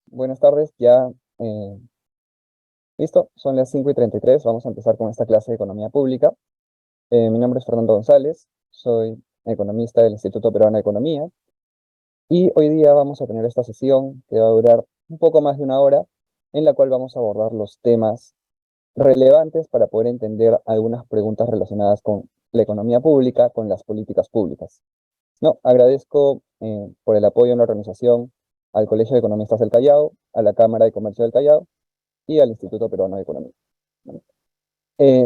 Buenas tardes, ya listo, son las 5:33. Vamos a empezar con esta clase de Economía Pública. Mi nombre es Fernando González, soy economista del Instituto Peruano de Economía y hoy día vamos a tener esta sesión que va a durar un poco más de una hora, en la cual vamos a abordar los temas relevantes para poder entender algunas preguntas relacionadas con la economía pública, con las políticas públicas. No, agradezco por el apoyo en la organización al Colegio de Economistas del Callao, a la Cámara de Comercio del Callao y al Instituto Peruano de Economía.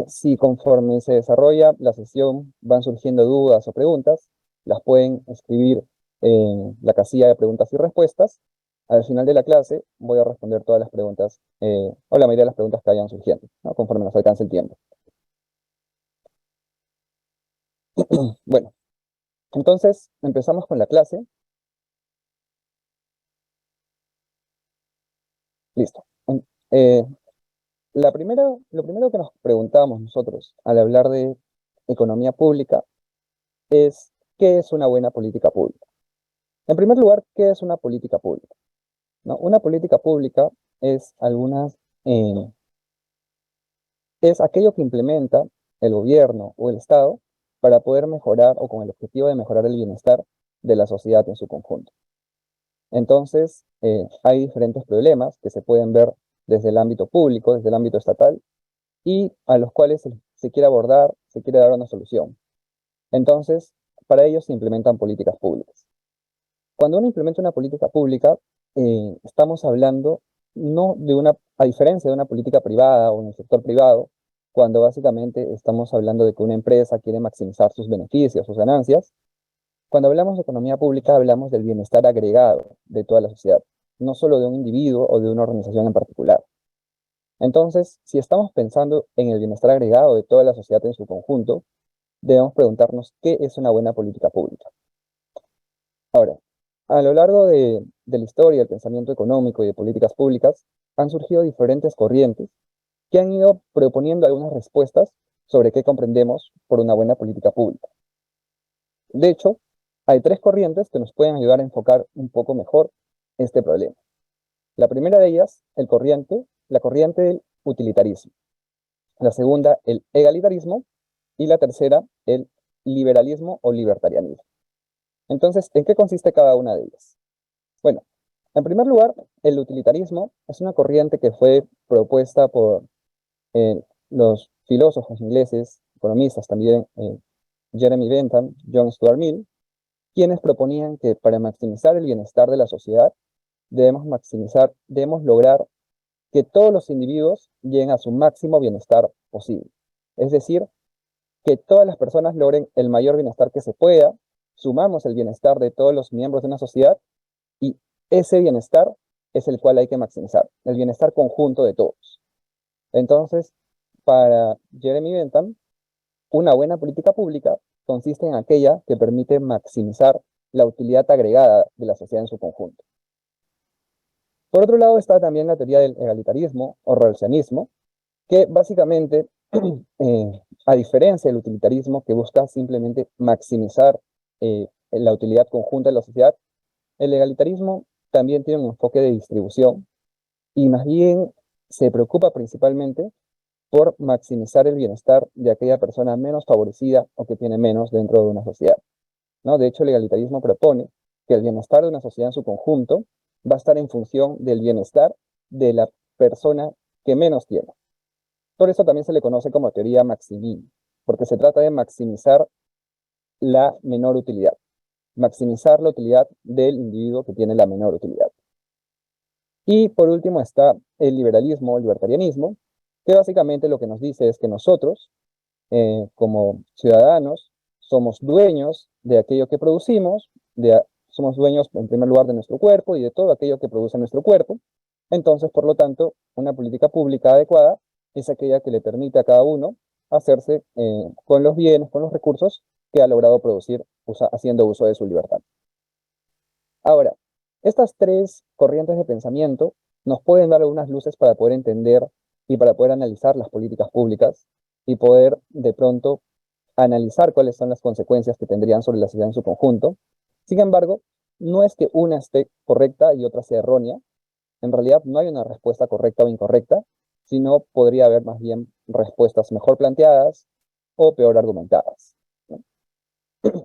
Si conforme se desarrolla la sesión van surgiendo dudas o preguntas, las pueden escribir en la casilla de preguntas y respuestas. Al final de la clase voy a responder todas las preguntas, o la mayoría de las preguntas que vayan surgiendo, ¿no? Conforme nos alcance el tiempo. Bueno, entonces empezamos con la clase. Listo. Eh, lo primero que nos preguntamos nosotros al hablar de economía pública es ¿qué es una buena política pública? En primer lugar, ¿qué es una política pública? ¿No? Una política pública es eh, es aquello que implementa el gobierno o el Estado para poder mejorar o con el objetivo de mejorar el bienestar de la sociedad en su conjunto. Entonces, hay diferentes problemas que se pueden ver desde el ámbito público, desde el ámbito estatal, y a los cuales se quiere abordar, se quiere dar una solución. Entonces, para ello se implementan políticas públicas. Cuando uno implementa una política pública, estamos hablando no de a diferencia de una política privada o en el sector privado, cuando básicamente estamos hablando de que una empresa quiere maximizar sus beneficios, sus ganancias. Cuando hablamos de economía pública, hablamos del bienestar agregado de toda la sociedad, no solo de un individuo o de una organización en particular. Entonces, si estamos pensando en el bienestar agregado de toda la sociedad en su conjunto, debemos preguntarnos qué es una buena política pública. Ahora, a lo largo de la historia del pensamiento económico y de políticas públicas, han surgido diferentes corrientes que han ido proponiendo algunas respuestas sobre qué comprendemos por una buena política pública. De hecho, hay tres corrientes que nos pueden ayudar a enfocar un poco mejor este problema. La primera de ellas, la corriente del utilitarismo. La segunda, el egalitarismo. Y la tercera, el liberalismo o libertarianismo. Entonces, ¿en qué consiste cada una de ellas? Bueno, en primer lugar, el utilitarismo es una corriente que fue propuesta por los filósofos ingleses, economistas también, Jeremy Bentham, John Stuart Mill, quienes proponían que para maximizar el bienestar de la sociedad debemos lograr que todos los individuos lleguen a su máximo bienestar posible. Es decir, que todas las personas logren el mayor bienestar que se pueda, sumamos el bienestar de todos los miembros de una sociedad y ese bienestar es el cual hay que maximizar, el bienestar conjunto de todos. Entonces, para Jeremy Bentham, una buena política pública consiste en aquella que permite maximizar la utilidad agregada de la sociedad en su conjunto. Por otro lado está también la teoría del egalitarismo o rawlsianismo, que básicamente, a diferencia del utilitarismo que busca simplemente maximizar la utilidad conjunta de la sociedad, el egalitarismo también tiene un enfoque de distribución y más bien se preocupa principalmente por maximizar el bienestar de aquella persona menos favorecida o que tiene menos dentro de una sociedad, ¿no? De hecho, el egalitarismo propone que el bienestar de una sociedad en su conjunto va a estar en función del bienestar de la persona que menos tiene. Por eso también se le conoce como teoría Maximin, porque se trata de maximizar la menor utilidad, maximizar la utilidad del individuo que tiene la menor utilidad. Y por último está el liberalismo o libertarianismo, que básicamente lo que nos dice es que nosotros, como ciudadanos, somos dueños de aquello que producimos, somos dueños en primer lugar de nuestro cuerpo y de todo aquello que produce nuestro cuerpo. Entonces, por lo tanto, una política pública adecuada es aquella que le permite a cada uno hacerse con los bienes, con los recursos que ha logrado producir haciendo uso de su libertad. Ahora, estas tres corrientes de pensamiento nos pueden dar algunas luces para poder entender y para poder analizar las políticas públicas y poder de pronto analizar cuáles son las consecuencias que tendrían sobre la sociedad en su conjunto. Sin embargo, no es que una esté correcta y otra sea errónea, en realidad no hay una respuesta correcta o incorrecta, sino podría haber más bien respuestas mejor planteadas o peor argumentadas, ¿no?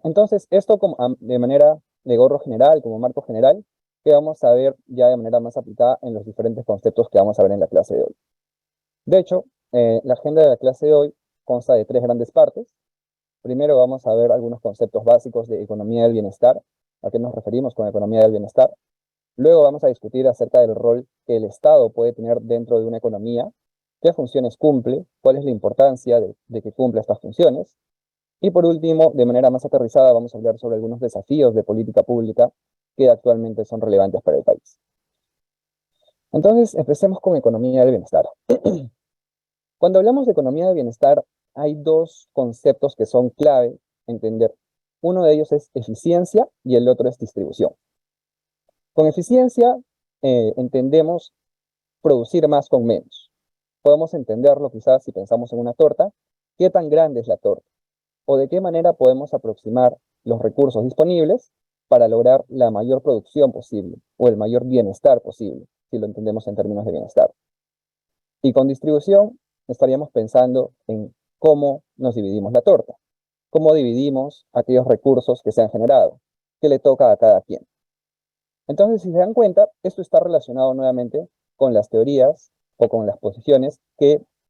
Entonces, esto de manera de gorro general, como marco general, que vamos a ver ya de manera más aplicada en los diferentes conceptos que vamos a ver en la clase de hoy. De hecho, la agenda de la clase de hoy consta de 3 grandes partes. Primero vamos a ver algunos conceptos básicos de economía del bienestar, a qué nos referimos con economía del bienestar. Luego vamos a discutir acerca del rol que el Estado puede tener dentro de una economía, qué funciones cumple, cuál es la importancia de que cumpla estas funciones. Y por último, de manera más aterrizada, vamos a hablar sobre algunos desafíos de política pública que actualmente son relevantes para el país. Entonces, empecemos con economía del bienestar. Cuando hablamos de economía del bienestar, hay 2 conceptos que son clave entender. Uno de ellos es eficiencia y el otro es distribución. Con eficiencia entendemos producir más con menos. Podemos entenderlo quizás si pensamos en una torta, qué tan grande es la torta o de qué manera podemos aproximar los recursos disponibles para lograr la mayor producción posible o el mayor bienestar posible, si lo entendemos en términos de bienestar. Y con distribución estaríamos pensando en cómo nos dividimos la torta, cómo dividimos aquellos recursos que se han generado, qué le toca a cada quien. Entonces, si se dan cuenta, esto está relacionado nuevamente con las teorías o con las posiciones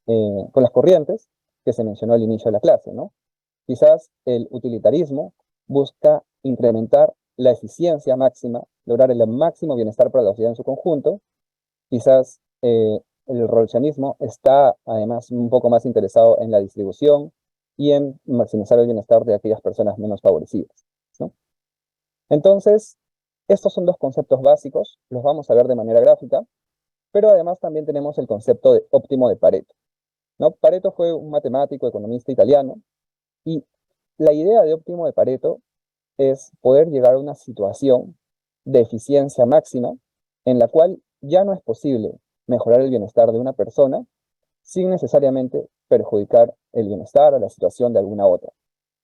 con las corrientes que se mencionó al inicio de la clase, ¿no? Quizás el utilitarismo busca incrementar la eficiencia máxima, lograr el máximo bienestar para la sociedad en su conjunto. Quizás el rolsianismo está además un poco más interesado en la distribución y en maximizar el bienestar de aquellas personas menos favorecidas, ¿no? Entonces, estos son 2 conceptos básicos, los vamos a ver de manera gráfica, pero además también tenemos el concepto de óptimo de Pareto, ¿no? Pareto fue un matemático, economista italiano, y la idea de óptimo de Pareto es poder llegar a una situación de eficiencia máxima en la cual ya no es posible mejorar el bienestar de una persona sin necesariamente perjudicar el bienestar o la situación de alguna otra.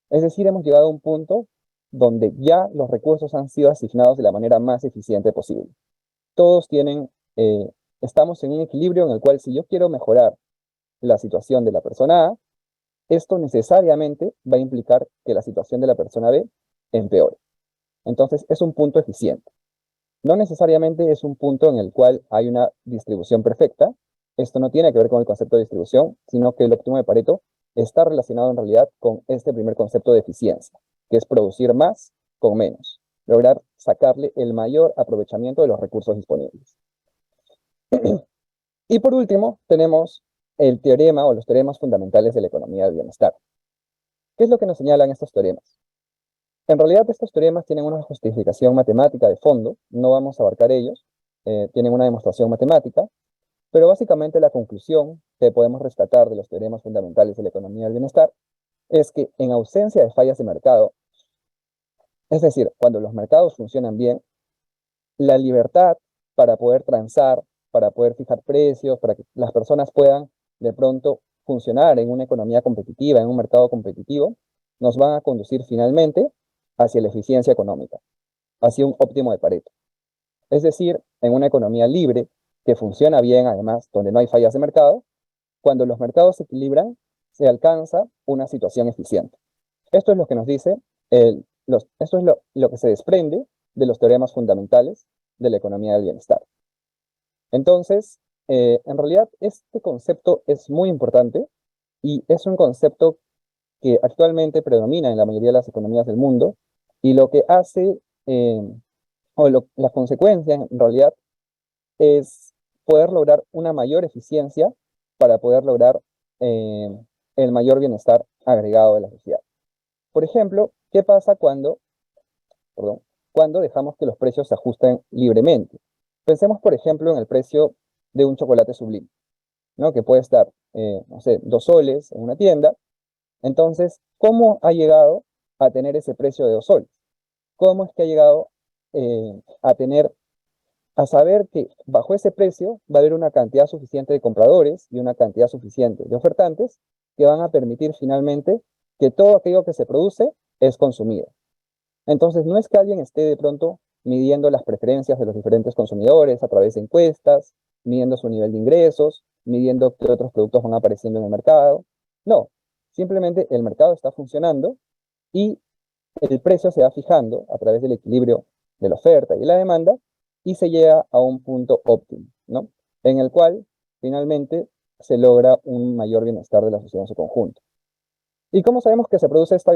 Es decir, hemos llegado a un punto donde ya los recursos han sido asignados de la manera más eficiente posible. Todos estamos en un equilibrio en el cual si yo quiero mejorar la situación de la persona A, esto necesariamente va a implicar que la situación de la persona B empeore. Entonces, es un punto eficiente. No necesariamente es un punto en el cual hay una distribución perfecta. Esto no tiene que ver con el concepto de distribución, sino que el óptimo de Pareto está relacionado en realidad con este primer concepto de eficiencia, que es producir más con menos, lograr sacarle el mayor aprovechamiento de los recursos disponibles. Y por último, tenemos el teorema o los teoremas fundamentales de la economía del bienestar. ¿Qué es lo que nos señalan estos teoremas? En realidad, estos teoremas tienen una justificación matemática de fondo, no vamos a abarcar ellos, tienen una demostración matemática, pero básicamente la conclusión que podemos rescatar de los teoremas fundamentales de la economía del bienestar es que en ausencia de fallas de mercado, es decir, cuando los mercados funcionan bien, la libertad para poder transar, para poder fijar precios, para que las personas puedan de pronto funcionar en una economía competitiva, en un mercado competitivo, nos van a conducir finalmente hacia la eficiencia económica, hacia un óptimo de Pareto. Es decir, en una economía libre, que funciona bien además, donde no hay fallas de mercado, cuando los mercados se equilibran, se alcanza una situación eficiente. Esto es lo que nos dice, esto es lo que se desprende de los teoremas fundamentales de la economía del bienestar. Entonces, en realidad, este concepto es muy importante y es un concepto que actualmente predomina en la mayoría de las economías del mundo y lo que hace, la consecuencia en realidad es poder lograr una mayor eficiencia para poder lograr eh, el mayor bienestar agregado de la sociedad. Por ejemplo, ¿qué pasa cuando dejamos que los precios se ajusten libremente? Pensemos, por ejemplo, en el precio de un chocolate Sublime, ¿no? Que puede estar, no sé, 2 soles en una tienda. Entonces, ¿cómo ha llegado a tener ese precio de 2 soles? ¿Cómo es que ha llegado a saber que bajo ese precio va a haber una cantidad suficiente de compradores y una cantidad suficiente de ofertantes que van a permitir finalmente que todo aquello que se produce es consumido? Entonces, no es que alguien esté de pronto midiendo las preferencias de los diferentes consumidores a través de encuestas, midiendo su nivel de ingresos, midiendo qué otros productos van apareciendo en el mercado. No, simplemente el mercado está funcionando y el precio se va fijando a través del equilibrio de la oferta y la demanda y se llega a un punto óptimo, ¿no? En el cual finalmente se logra un mayor bienestar de la sociedad en su conjunto. ¿Y cómo sabemos que se produce este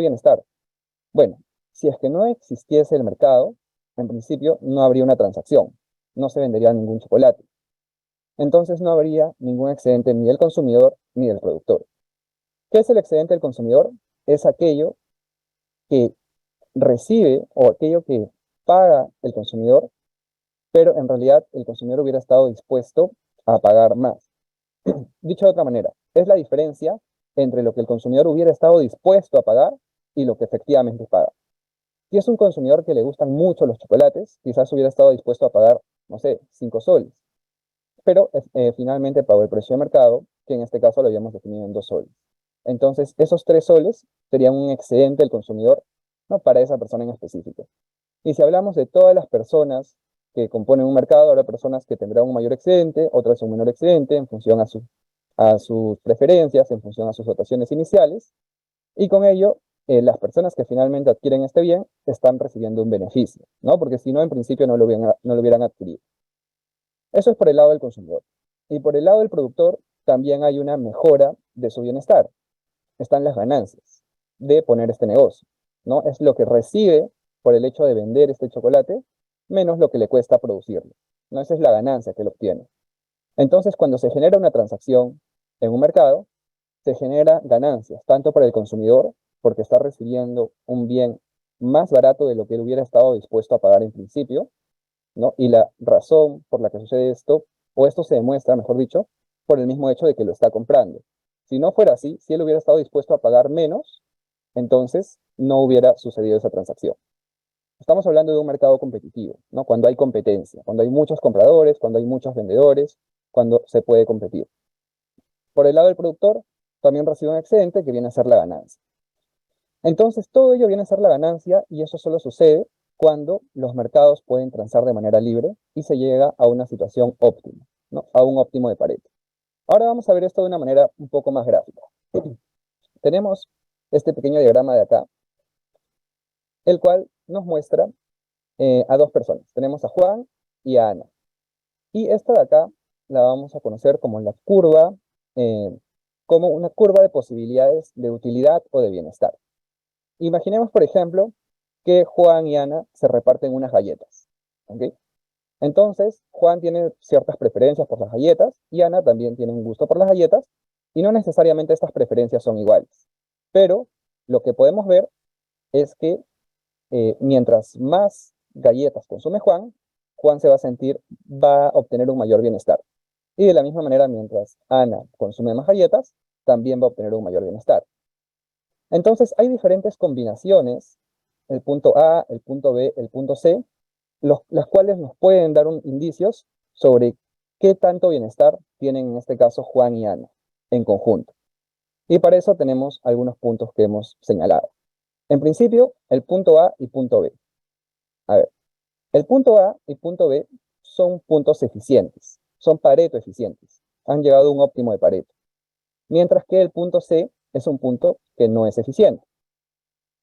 bienestar? Bueno, si es que no existiese el mercado, en principio no habría una transacción, no se vendería ningún chocolate. Entonces no habría ningún excedente ni del consumidor ni del productor. ¿Qué es el excedente del consumidor? Es aquello que recibe o aquello que paga el consumidor, pero en realidad el consumidor hubiera estado dispuesto a pagar más. Dicho de otra manera, es la diferencia entre lo que el consumidor hubiera estado dispuesto a pagar y lo que efectivamente paga. Si es un consumidor que le gustan mucho los chocolates, quizás hubiera estado dispuesto a pagar, no sé, 5 soles, pero finalmente pagó el precio de mercado, que en este caso lo habíamos definido en 2 soles. Entonces, esos 3 soles serían un excedente del consumidor, no para esa persona en específico. Y si hablamos de todas las personas que componen un mercado, habrá personas que tendrán un mayor excedente, otras un menor excedente en función a sus preferencias, en función a sus dotaciones iniciales, y con ello, las personas que finalmente adquieren este bien están recibiendo un beneficio, ¿no? Porque si no, en principio no lo hubieran adquirido. Eso es por el lado del consumidor. Y por el lado del productor, también hay una mejora de su bienestar. Están las ganancias de poner este negocio, ¿no? Es lo que recibe por el hecho de vender este chocolate, menos lo que le cuesta producirlo, ¿no? Esa es la ganancia que él obtiene. Entonces, cuando se genera una transacción en un mercado, se genera ganancias, tanto para el consumidor, porque está recibiendo un bien más barato de lo que él hubiera estado dispuesto a pagar en principio, ¿no? Y la razón por la que sucede esto, o esto se demuestra, mejor dicho, por el mismo hecho de que lo está comprando. Si no fuera así, si él hubiera estado dispuesto a pagar menos, entonces no hubiera sucedido esa transacción. Estamos hablando de un mercado competitivo, ¿no? Cuando hay competencia, cuando hay muchos compradores, cuando hay muchos vendedores, cuando se puede competir. Por el lado del productor, también recibe un excedente que viene a ser la ganancia. Entonces, todo ello viene a ser la ganancia y eso solo sucede cuando los mercados pueden transar de manera libre y se llega a una situación óptima, ¿no? A un óptimo de Pareto. Ahora vamos a ver esto de una manera un poco más gráfica. Tenemos este pequeño diagrama de acá, el cual nos muestra a dos personas. Tenemos a Juan y a Ana. Y esta de acá la vamos a conocer como la curva, como una curva de posibilidades de utilidad o de bienestar. Imaginemos, por ejemplo, que Juan y Ana se reparten unas galletas. ¿Ok? Entonces, Juan tiene ciertas preferencias por las galletas y Ana también tiene un gusto por las galletas y no necesariamente estas preferencias son iguales. Pero lo que podemos ver es que mientras más galletas consume Juan, Juan se va a sentir, va a obtener un mayor bienestar. Y de la misma manera, mientras Ana consume más galletas, también va a obtener un mayor bienestar. Entonces, hay diferentes combinaciones, el punto A, el punto B, el punto C, las cuales nos pueden dar indicios sobre qué tanto bienestar tienen en este caso Juan y Ana en conjunto. Y para eso tenemos algunos puntos que hemos señalado. En principio, el punto A y punto B. A ver, el punto A y punto B son puntos eficientes, son Pareto eficientes, han llegado a un óptimo de Pareto. Mientras que el punto C es un punto que no es eficiente.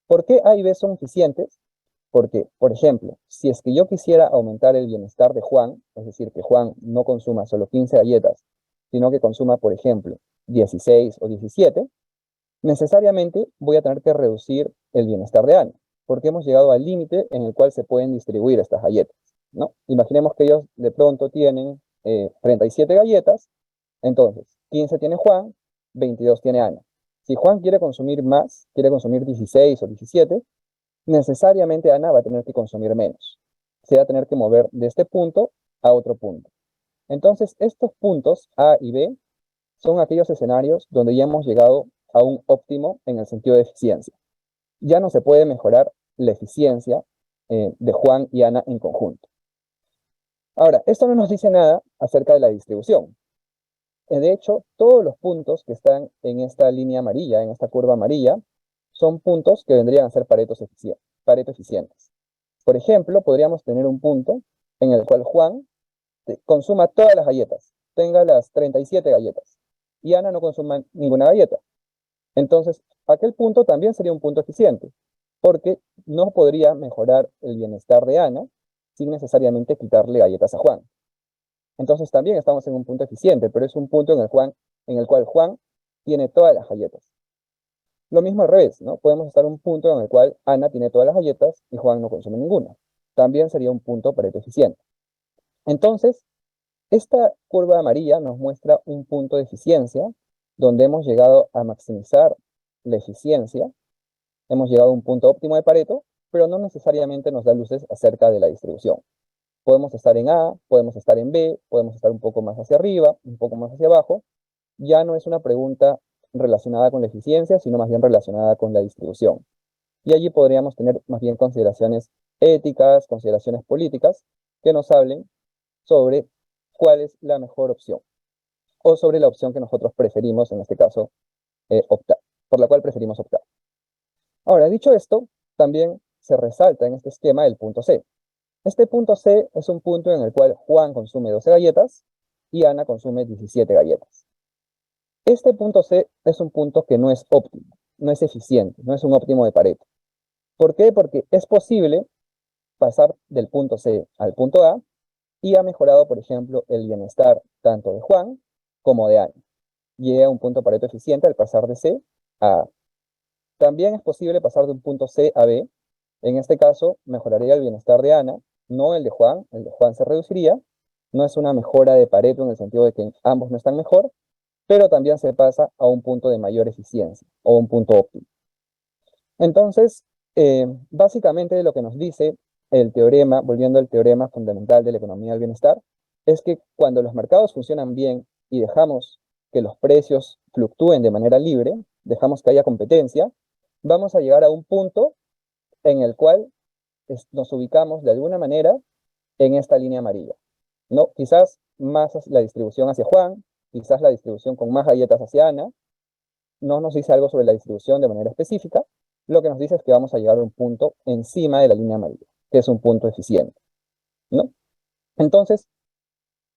¿Por qué A y B son eficientes? Porque, por ejemplo, si es que yo quisiera aumentar el bienestar de Juan, es decir, que Juan no consuma solo 15 galletas, sino que consuma, por ejemplo, 16 o 17, necesariamente voy a tener que reducir el bienestar de Ana, porque hemos llegado al límite en el cual se pueden distribuir estas galletas, ¿no? Imaginemos que ellos de pronto tienen 37 galletas, entonces 15 tiene Juan, 22 tiene Ana. Si Juan quiere consumir más, quiere consumir 16 o 17, necesariamente Ana va a tener que consumir menos. Se va a tener que mover de este punto a otro punto. Entonces, estos puntos A y B son aquellos escenarios donde ya hemos llegado a un óptimo en el sentido de eficiencia. Ya no se puede mejorar la eficiencia de Juan y Ana en conjunto. Ahora, esto no nos dice nada acerca de la distribución. De hecho, todos los puntos que están en esta línea amarilla, en esta curva amarilla, son puntos que vendrían a ser Pareto eficientes. Por ejemplo, podríamos tener un punto en el cual Juan consuma todas las galletas, tenga las 37 galletas, y Ana no consuma ninguna galleta. Entonces, aquel punto también sería un punto eficiente, porque no podría mejorar el bienestar de Ana sin necesariamente quitarle galletas a Juan. Entonces también estamos en un punto eficiente, pero es un punto en el cual Juan tiene todas las galletas. Lo mismo al revés, ¿no? Podemos estar en un punto en el cual Ana tiene todas las galletas y Juan no consume ninguna. También sería un punto Pareto eficiente. Entonces, esta curva amarilla nos muestra un punto de eficiencia donde hemos llegado a maximizar la eficiencia, hemos llegado a un punto óptimo de Pareto, pero no necesariamente nos da luces acerca de la distribución. Podemos estar en A, podemos estar en B, podemos estar un poco más hacia arriba, un poco más hacia abajo. Ya no es una pregunta relacionada con la eficiencia, sino más bien relacionada con la distribución. Y allí podríamos tener más bien consideraciones éticas, consideraciones políticas, que nos hablen sobre cuál es la mejor opción, o sobre la opción que nosotros preferimos, en este caso, optar, por la cual preferimos optar. Ahora, dicho esto, también se resalta en este esquema el punto C. Este punto C es un punto en el cual Juan consume 12 galletas y Ana consume 17 galletas. Este punto C es un punto que no es óptimo, no es eficiente, no es un óptimo de Pareto. ¿Por qué? Porque es posible pasar del punto C al punto A y ha mejorado, por ejemplo, el bienestar tanto de Juan como de Ana. Llega a un punto Pareto eficiente al pasar de C a A. También es posible pasar de un punto C a B. En este caso, mejoraría el bienestar de Ana, no el de Juan se reduciría. No es una mejora de Pareto en el sentido de que ambos no están mejor, pero también se pasa a un punto de mayor eficiencia o un punto óptimo. Entonces, básicamente lo que nos dice el teorema, volviendo al teorema fundamental de la economía del bienestar, es que cuando los mercados funcionan bien y dejamos que los precios fluctúen de manera libre, dejamos que haya competencia, vamos a llegar a un punto en el cual nos ubicamos de alguna manera en esta línea amarilla, ¿no? Quizás más la distribución hacia Juan, quizás la distribución con más galletas hacia Ana, no nos dice algo sobre la distribución de manera específica, lo que nos dice es que vamos a llegar a un punto encima de la línea amarilla, que es un punto eficiente, ¿no? Entonces,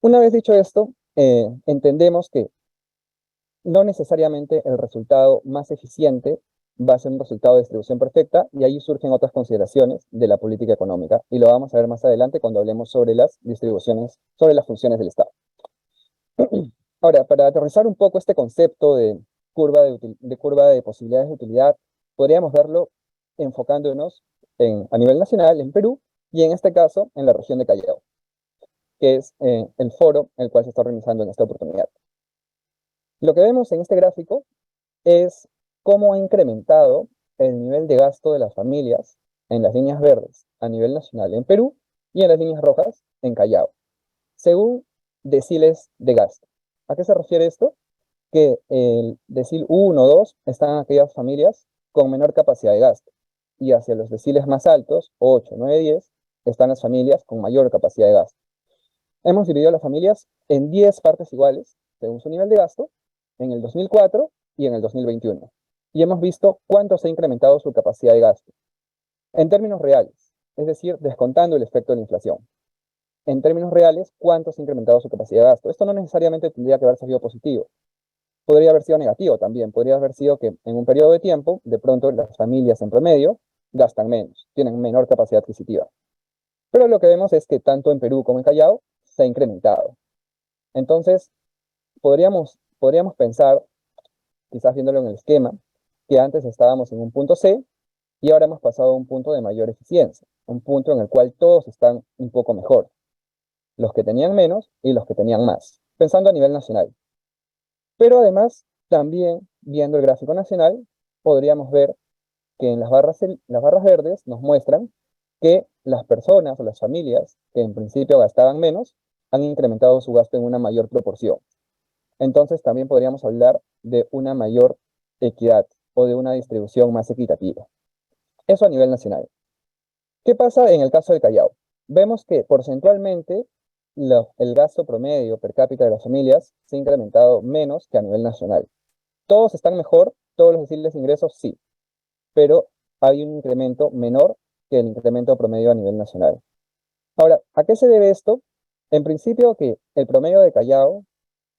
una vez dicho esto, entendemos que no necesariamente el resultado más eficiente va a ser un resultado de distribución perfecta, y ahí surgen otras consideraciones de la política económica, y lo vamos a ver más adelante cuando hablemos sobre las distribuciones, sobre las funciones del Estado. Ahora, para aterrizar un poco este concepto de curva de posibilidades de utilidad, podríamos verlo enfocándonos a nivel nacional, en Perú, y en este caso, en la región de Callao, que es el foro el cual se está organizando en esta oportunidad. Lo que vemos en este gráfico es cómo ha incrementado el nivel de gasto de las familias en las líneas verdes a nivel nacional en Perú y en las líneas rojas en Callao, según deciles de gasto. ¿A qué se refiere esto? Que el decil 1 o 2 están aquellas familias con menor capacidad de gasto, y hacia los deciles más altos, 8, 9, 10, están las familias con mayor capacidad de gasto. Hemos dividido a las familias en 10 partes iguales, según su nivel de gasto, en el 2004 y en el 2021. Y hemos visto cuánto se ha incrementado su capacidad de gasto. En términos reales, es decir, descontando el efecto de la inflación. En términos reales, cuánto se ha incrementado su capacidad de gasto. Esto no necesariamente tendría que haber sido positivo. Podría haber sido negativo también. Podría haber sido que en un periodo de tiempo, de pronto las familias en promedio gastan menos, tienen menor capacidad adquisitiva. Pero lo que vemos es que tanto en Perú como en Callao se ha incrementado. Entonces, podríamos pensar, quizás viéndolo en el esquema, que antes estábamos en un punto C y ahora hemos pasado a un punto de mayor eficiencia, un punto en el cual todos están un poco mejor, los que tenían menos y los que tenían más, pensando a nivel nacional. Pero además, también viendo el gráfico nacional, podríamos ver que en las barras verdes nos muestran que las personas o las familias que en principio gastaban menos han incrementado su gasto en una mayor proporción. Entonces también podríamos hablar de una mayor equidad o de una distribución más equitativa. Eso a nivel nacional. ¿Qué pasa en el caso del Callao? Vemos que porcentualmente el gasto promedio per cápita de las familias se ha incrementado menos que a nivel nacional. ¿Todos están mejor? ¿Todos los deciles de ingresos? Sí, pero hay un incremento menor que el incremento promedio a nivel nacional. Ahora, ¿a qué se debe esto? En principio que el promedio de Callao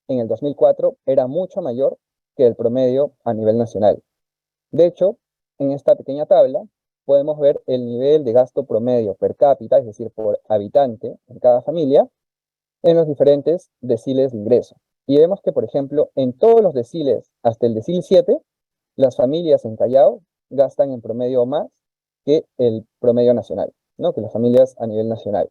en el 2004 era mucho mayor que el promedio a nivel nacional. De hecho, en esta pequeña tabla podemos ver el nivel de gasto promedio per cápita, es decir, por habitante en cada familia, en los diferentes deciles de ingreso. Y vemos que, por ejemplo, en todos los deciles, hasta el decil 7, las familias en Callao gastan en promedio más que el promedio nacional, ¿no? Que las familias a nivel nacional.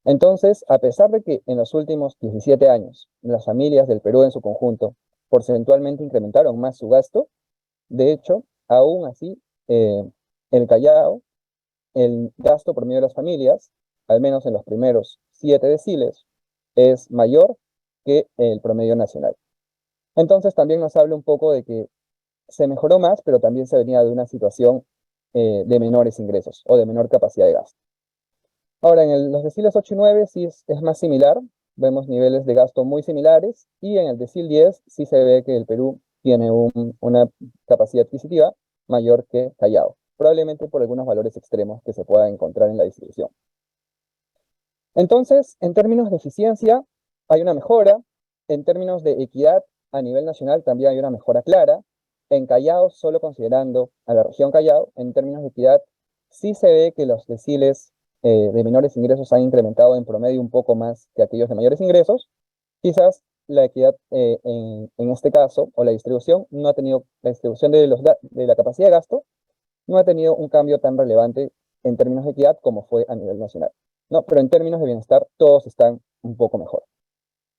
Entonces, a pesar de que en los últimos 17 años las familias del Perú en su conjunto porcentualmente incrementaron más su gasto, de hecho, aún así, el Callao, el gasto promedio de las familias, al menos en los primeros 7 deciles, es mayor que el promedio nacional. Entonces, también nos habla un poco de que se mejoró más, pero también se venía de una situación de menores ingresos o de menor capacidad de gasto. Ahora, los deciles 8 y 9 sí es más similar, vemos niveles de gasto muy similares, y en el decil 10 sí se ve que el Perú tiene una capacidad adquisitiva mayor que Callao, probablemente por algunos valores extremos que se puedan encontrar en la distribución. Entonces, en términos de eficiencia, hay una mejora. En términos de equidad, a nivel nacional también hay una mejora clara. En Callao, solo considerando a la región Callao, en términos de equidad, sí se ve que los deciles de menores ingresos han incrementado en promedio un poco más que aquellos de mayores ingresos. Quizás la equidad en este caso, o la distribución, no ha tenido, la distribución de la capacidad de gasto, no ha tenido un cambio tan relevante en términos de equidad como fue a nivel nacional, ¿no? Pero en términos de bienestar, todos están un poco mejor.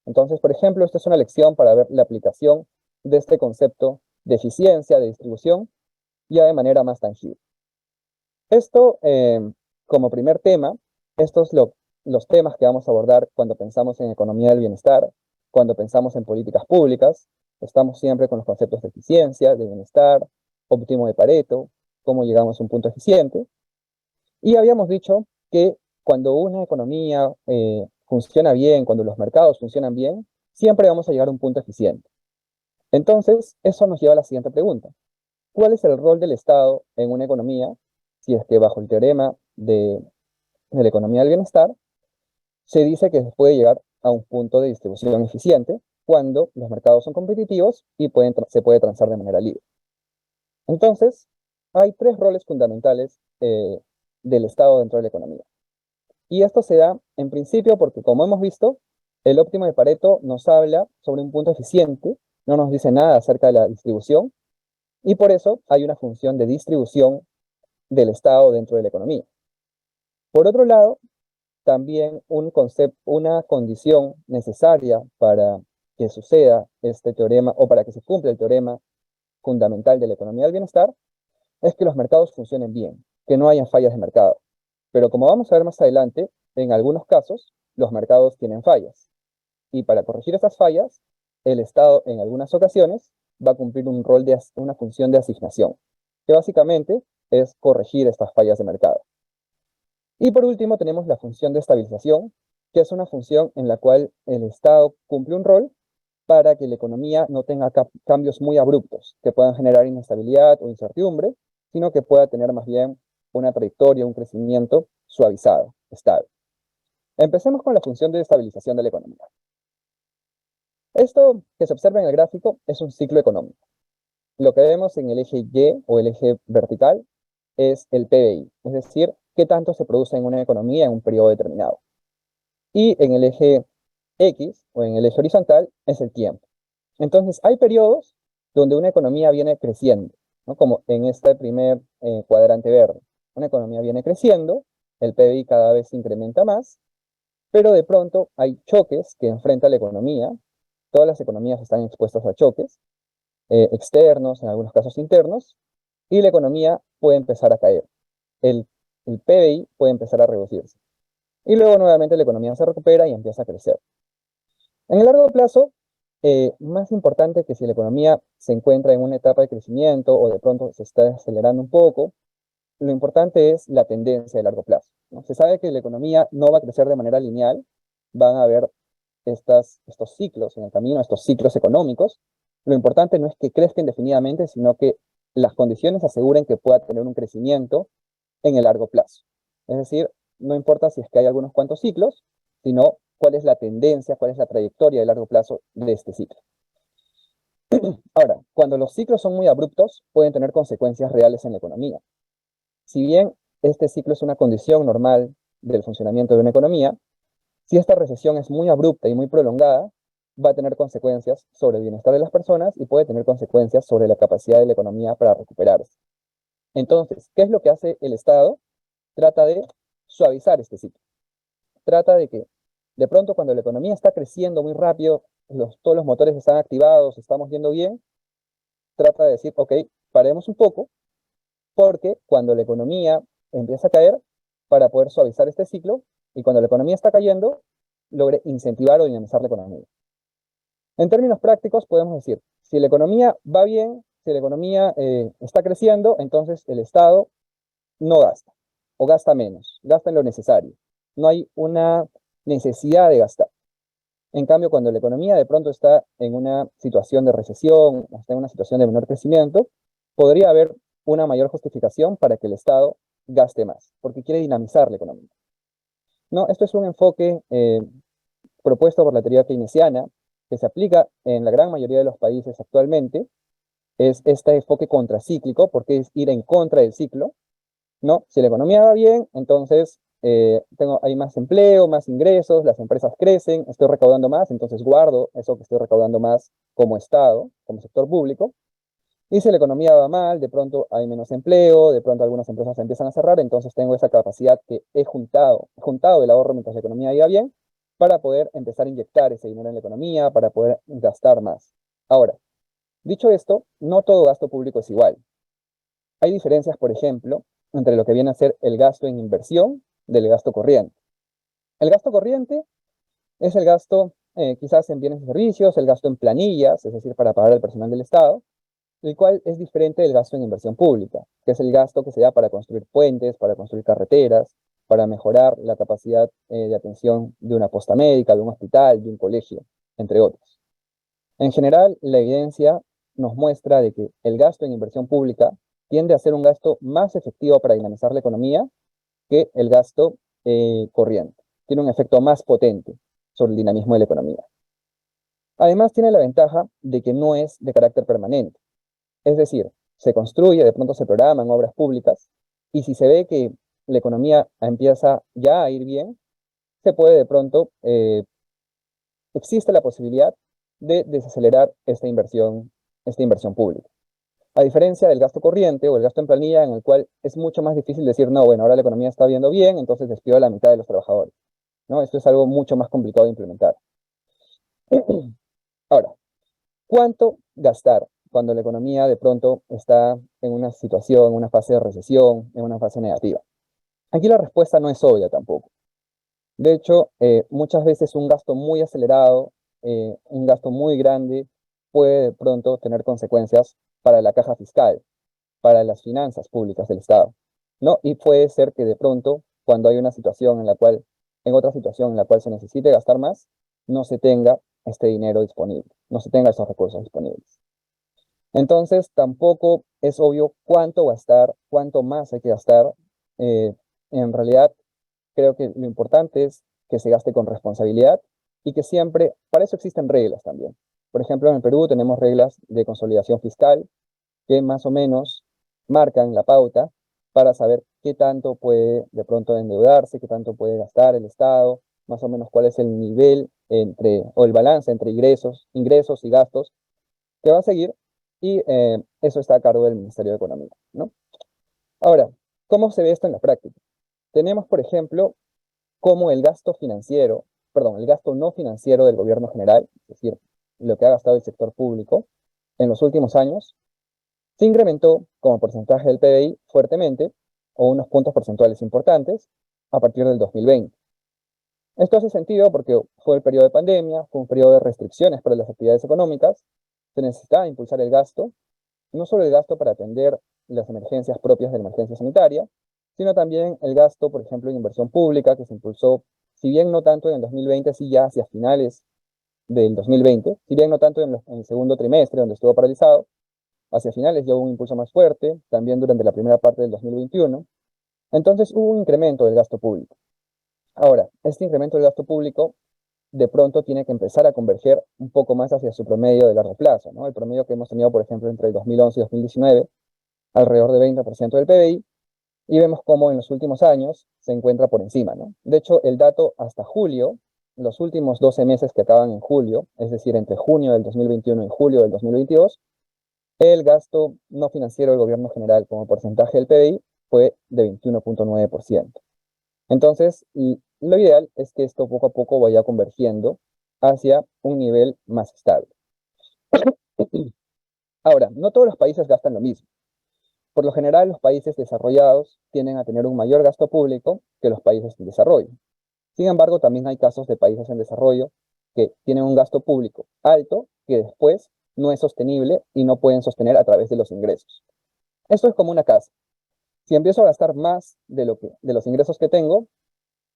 Entonces, por ejemplo, esta es una lección para ver la aplicación de este concepto de eficiencia, de distribución, ya de manera más tangible. Esto, como primer tema, estos son los temas que vamos a abordar cuando pensamos en economía del bienestar, cuando pensamos en políticas públicas. Estamos siempre con los conceptos de eficiencia, de bienestar, óptimo de Pareto, cómo llegamos a un punto eficiente. Y habíamos dicho que cuando una economía funciona bien, cuando los mercados funcionan bien, siempre vamos a llegar a un punto eficiente. Entonces, eso nos lleva a la siguiente pregunta. ¿Cuál es el rol del Estado en una economía si es que bajo el teorema de la economía del bienestar se dice que se puede llegar a un punto de distribución eficiente cuando los mercados son competitivos y se puede transar de manera libre? Entonces, hay tres roles fundamentales del Estado dentro de la economía. Y esto se da en principio porque, como hemos visto, el óptimo de Pareto nos habla sobre un punto eficiente, no nos dice nada acerca de la distribución, y por eso hay una función de distribución del Estado dentro de la economía. Por otro lado, también una condición necesaria para que suceda este teorema o para que se cumpla el teorema fundamental de la economía del bienestar es que los mercados funcionen bien, que no haya fallas de mercado. Pero como vamos a ver más adelante, en algunos casos los mercados tienen fallas. Y para corregir esas fallas, el Estado en algunas ocasiones va a cumplir una función de asignación, que básicamente es corregir estas fallas de mercado. Y por último tenemos la función de estabilización, que es una función en la cual el Estado cumple un rol para que la economía no tenga cambios muy abruptos que puedan generar inestabilidad o incertidumbre, sino que pueda tener más bien una trayectoria, un crecimiento suavizado, estable. Empecemos con la función de estabilización de la economía. Esto que se observa en el gráfico es un ciclo económico. Lo que vemos en el eje Y o el eje vertical es el PBI, es decir, qué tanto se produce en una economía en un periodo determinado. Y en el eje X o en el eje horizontal es el tiempo. Entonces, hay periodos donde una economía viene creciendo, ¿no? Como en este primer cuadrante verde. Una economía viene creciendo, el PBI cada vez se incrementa más, pero de pronto hay choques que enfrenta la economía. Todas las economías están expuestas a choques externos, en algunos casos internos, y la economía puede empezar a caer. El, el PBI puede empezar a reducirse. Y luego nuevamente la economía se recupera y empieza a crecer. En el largo plazo, más importante que si la economía se encuentra en una etapa de crecimiento o de pronto se está acelerando un poco, lo importante es la tendencia de largo plazo, ¿no? Se sabe que la economía no va a crecer de manera lineal, van a haber estos ciclos en el camino, estos ciclos económicos. Lo importante no es que crezca indefinidamente, sino que las condiciones aseguren que pueda tener un crecimiento en el largo plazo. Es decir, no importa si es que hay algunos cuantos ciclos, sino cuál es la tendencia, cuál es la trayectoria de largo plazo de este ciclo. Ahora, cuando los ciclos son muy abruptos, pueden tener consecuencias reales en la economía. Si bien este ciclo es una condición normal del funcionamiento de una economía, si esta recesión es muy abrupta y muy prolongada, va a tener consecuencias sobre el bienestar de las personas y puede tener consecuencias sobre la capacidad de la economía para recuperarse. Entonces, ¿qué es lo que hace el Estado? Trata de suavizar este ciclo. Trata de que de pronto cuando la economía está creciendo muy rápido, todos los motores están activados, estamos yendo bien, trata de decir, ok, paremos un poco, porque cuando la economía empieza a caer, para poder suavizar este ciclo, y cuando la economía está cayendo, logre incentivar o dinamizar la economía. En términos prácticos, podemos decir, si la economía va bien, si la economía está creciendo, entonces el Estado no gasta, o gasta menos, gasta en lo necesario. No hay una necesidad de gastar. En cambio, cuando la economía de pronto está en una situación de recesión, está en una situación de menor crecimiento, podría haber una mayor justificación para que el Estado gaste más, porque quiere dinamizar la economía. No, esto es un enfoque propuesto por la teoría keynesiana, que se aplica en la gran mayoría de los países actualmente. Es este enfoque contracíclico, porque es ir en contra del ciclo, ¿no? Si la economía va bien, entonces hay más empleo, más ingresos, las empresas crecen, estoy recaudando más, entonces guardo eso que estoy recaudando más como Estado, como sector público. Y si la economía va mal, de pronto hay menos empleo, de pronto algunas empresas empiezan a cerrar, entonces tengo esa capacidad que he juntado el ahorro mientras la economía iba bien, para poder empezar a inyectar ese dinero en la economía, para poder gastar más. Ahora, dicho esto, no todo gasto público es igual. Hay diferencias, por ejemplo, entre lo que viene a ser el gasto en inversión del gasto corriente. El gasto corriente es el gasto quizás en bienes y servicios, el gasto en planillas, es decir, para pagar al personal del Estado, el cual es diferente del gasto en inversión pública, que es el gasto que se da para construir puentes, para construir carreteras, para mejorar la capacidad de atención de una posta médica, de un hospital, de un colegio, entre otros. En general, la evidencia nos muestra de que el gasto en inversión pública tiende a ser un gasto más efectivo para dinamizar la economía que el gasto corriente. Tiene un efecto más potente sobre el dinamismo de la economía. Además, tiene la ventaja de que no es de carácter permanente. Es decir, se construye, de pronto se programan obras públicas, y si se ve que la economía empieza ya a ir bien, se puede de pronto, existe la posibilidad de desacelerar esta inversión pública. A diferencia del gasto corriente o el gasto en planilla, en el cual es mucho más difícil decir, no, bueno, ahora la economía está viendo bien, entonces despido a la mitad de los trabajadores, ¿no? Esto es algo mucho más complicado de implementar. Ahora, ¿cuánto gastar cuando la economía de pronto está en una situación, en una fase de recesión, en una fase negativa? Aquí la respuesta no es obvia tampoco. De hecho, muchas veces un gasto muy acelerado, un gasto muy grande, puede de pronto tener consecuencias para la caja fiscal, para las finanzas públicas del Estado, ¿no? Y puede ser que de pronto, cuando hay una situación en otra situación en la cual se necesite gastar más, no se tenga este dinero disponible, no se tenga esos recursos disponibles. Entonces, tampoco es obvio cuánto gastar, cuánto más hay que gastar. Eh, en realidad, creo que lo importante es que se gaste con responsabilidad y que siempre, para eso existen reglas también. Por ejemplo, en el Perú tenemos reglas de consolidación fiscal que más o menos marcan la pauta para saber qué tanto puede de pronto endeudarse, qué tanto puede gastar el Estado, más o menos cuál es el nivel o el balance entre ingresos y gastos que va a seguir, y eso está a cargo del Ministerio de Economía, ¿no? Ahora, ¿cómo se ve esto en la práctica? Tenemos, por ejemplo, cómo el gasto financiero, perdón, el gasto no financiero del gobierno general, es decir, lo que ha gastado el sector público en los últimos años, se incrementó como porcentaje del PBI fuertemente, o unos puntos porcentuales importantes, a partir del 2020. Esto hace sentido porque fue el periodo de pandemia, fue un periodo de restricciones para las actividades económicas, se necesitaba impulsar el gasto, no solo el gasto para atender las emergencias propias de la emergencia sanitaria, sino también el gasto, por ejemplo, en inversión pública, que se impulsó, si bien no tanto en el 2020, sí ya hacia finales del 2020, si bien no tanto en el segundo trimestre, donde estuvo paralizado, hacia finales ya hubo un impulso más fuerte, también durante la primera parte del 2021. Entonces hubo un incremento del gasto público. Ahora, este incremento del gasto público de pronto tiene que empezar a converger un poco más hacia su promedio de largo plazo, ¿no? El promedio que hemos tenido, por ejemplo, entre el 2011 y 2019, alrededor de 20% del PBI, y vemos cómo en los últimos años se encuentra por encima, ¿no? De hecho, el dato hasta julio, los últimos 12 meses que acaban en julio, es decir, entre junio del 2021 y julio del 2022, el gasto no financiero del gobierno general como porcentaje del PBI fue de 21.9%. Entonces, lo ideal es que esto poco a poco vaya convergiendo hacia un nivel más estable. Ahora, no todos los países gastan lo mismo. Por lo general, los países desarrollados tienden a tener un mayor gasto público que los países en desarrollo. Sin embargo, también hay casos de países en desarrollo que tienen un gasto público alto que después no es sostenible y no pueden sostener a través de los ingresos. Esto es como una casa. Si empiezo a gastar más de los ingresos que tengo,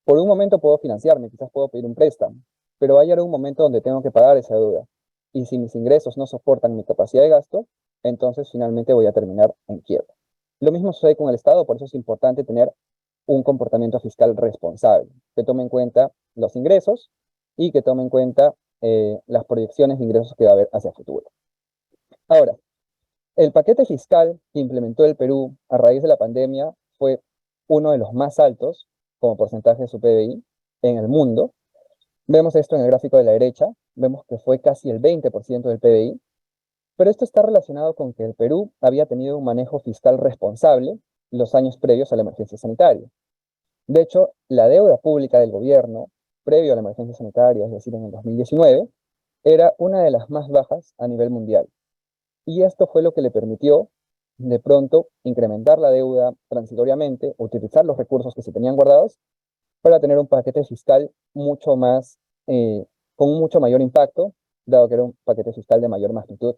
por un momento puedo financiarme, quizás puedo pedir un préstamo, pero va a llegar un momento donde tengo que pagar esa deuda. Y si mis ingresos no soportan mi capacidad de gasto, entonces finalmente voy a terminar en quiebra. Lo mismo sucede con el Estado, por eso es importante tener un comportamiento fiscal responsable, que tome en cuenta los ingresos y que tome en cuenta las proyecciones de ingresos que va a haber hacia el futuro. Ahora, el paquete fiscal que implementó el Perú a raíz de la pandemia fue uno de los más altos como porcentaje de su PBI en el mundo. Vemos esto en el gráfico de la derecha, vemos que fue casi el 20% del PBI, pero esto está relacionado con que el Perú había tenido un manejo fiscal responsable los años previos a la emergencia sanitaria. De hecho, la deuda pública del gobierno previo a la emergencia sanitaria, es decir, en el 2019, era una de las más bajas a nivel mundial. Y esto fue lo que le permitió, de pronto, incrementar la deuda transitoriamente, utilizar los recursos que se tenían guardados para tener un paquete fiscal mucho más, con mucho mayor impacto, dado que era un paquete fiscal de mayor magnitud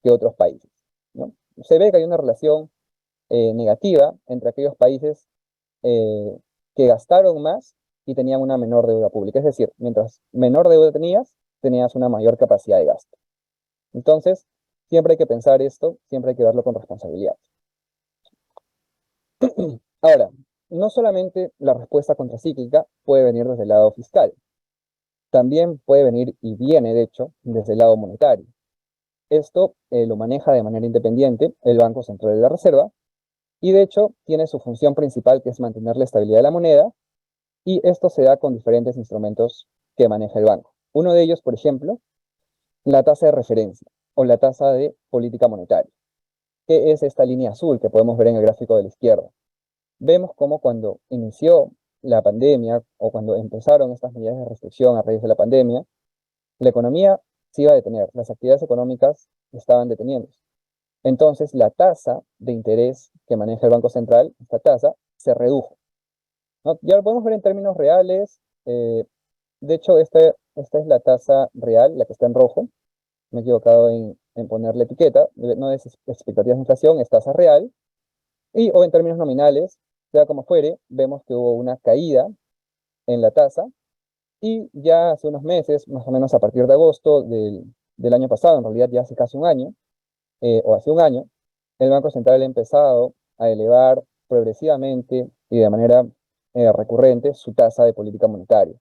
que otros países, ¿no? Se ve que hay una relación negativa entre aquellos países eh, que gastaron más y tenían una menor deuda pública. Es decir, mientras menor deuda tenías, tenías una mayor capacidad de gasto. Entonces, siempre hay que pensar esto, siempre hay que verlo con responsabilidad. Ahora, no solamente la respuesta contracíclica puede venir desde el lado fiscal, también puede venir y viene, de hecho, desde el lado monetario. Esto lo maneja de manera independiente el Banco Central de la Reserva y de hecho tiene su función principal que es mantener la estabilidad de la moneda y esto se da con diferentes instrumentos que maneja el banco. Uno de ellos, por ejemplo, la tasa de referencia o la tasa de política monetaria, que es esta línea azul que podemos ver en el gráfico de la izquierda. Vemos cómo cuando inició la pandemia o cuando empezaron estas medidas de restricción a raíz de la pandemia, la economía se iba a detener, las actividades económicas estaban deteniéndose. Entonces, la tasa de interés que maneja el Banco Central, esta tasa, se redujo, ¿no? Ya lo podemos ver en términos reales. De hecho, esta es la tasa real, la que está en rojo. Me he equivocado en poner la etiqueta. No es expectativas de inflación, es tasa real. O en términos nominales, sea como fuere, vemos que hubo una caída en la tasa. Y ya hace unos meses, más o menos a partir de agosto del año pasado, en realidad ya hace casi un año, o hace un año, el Banco Central ha empezado a elevar progresivamente y de manera recurrente su tasa de política monetaria.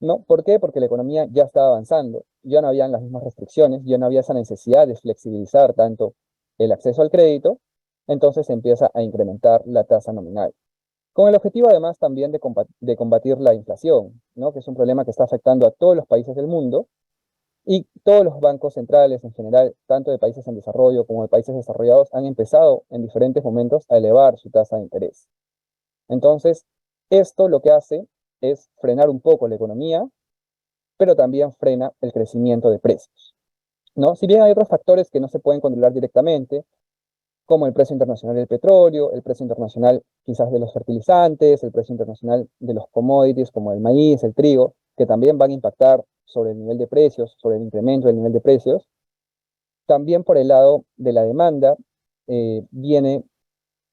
¿No? ¿Por qué? Porque la economía ya estaba avanzando, ya no habían las mismas restricciones, ya no había esa necesidad de flexibilizar tanto el acceso al crédito, entonces se empieza a incrementar la tasa nominal. Con el objetivo además también de combatir la inflación, ¿no? Que es un problema que está afectando a todos los países del mundo y todos los bancos centrales en general, tanto de países en desarrollo como de países desarrollados, han empezado en diferentes momentos a elevar su tasa de interés. Entonces, esto lo que hace es frenar un poco la economía, pero también frena el crecimiento de precios, ¿no? Si bien hay otros factores que no se pueden controlar directamente, como el precio internacional del petróleo, el precio internacional quizás de los fertilizantes, el precio internacional de los commodities como el maíz, el trigo, que también van a impactar sobre el nivel de precios, sobre el incremento del nivel de precios. También por el lado de la demanda viene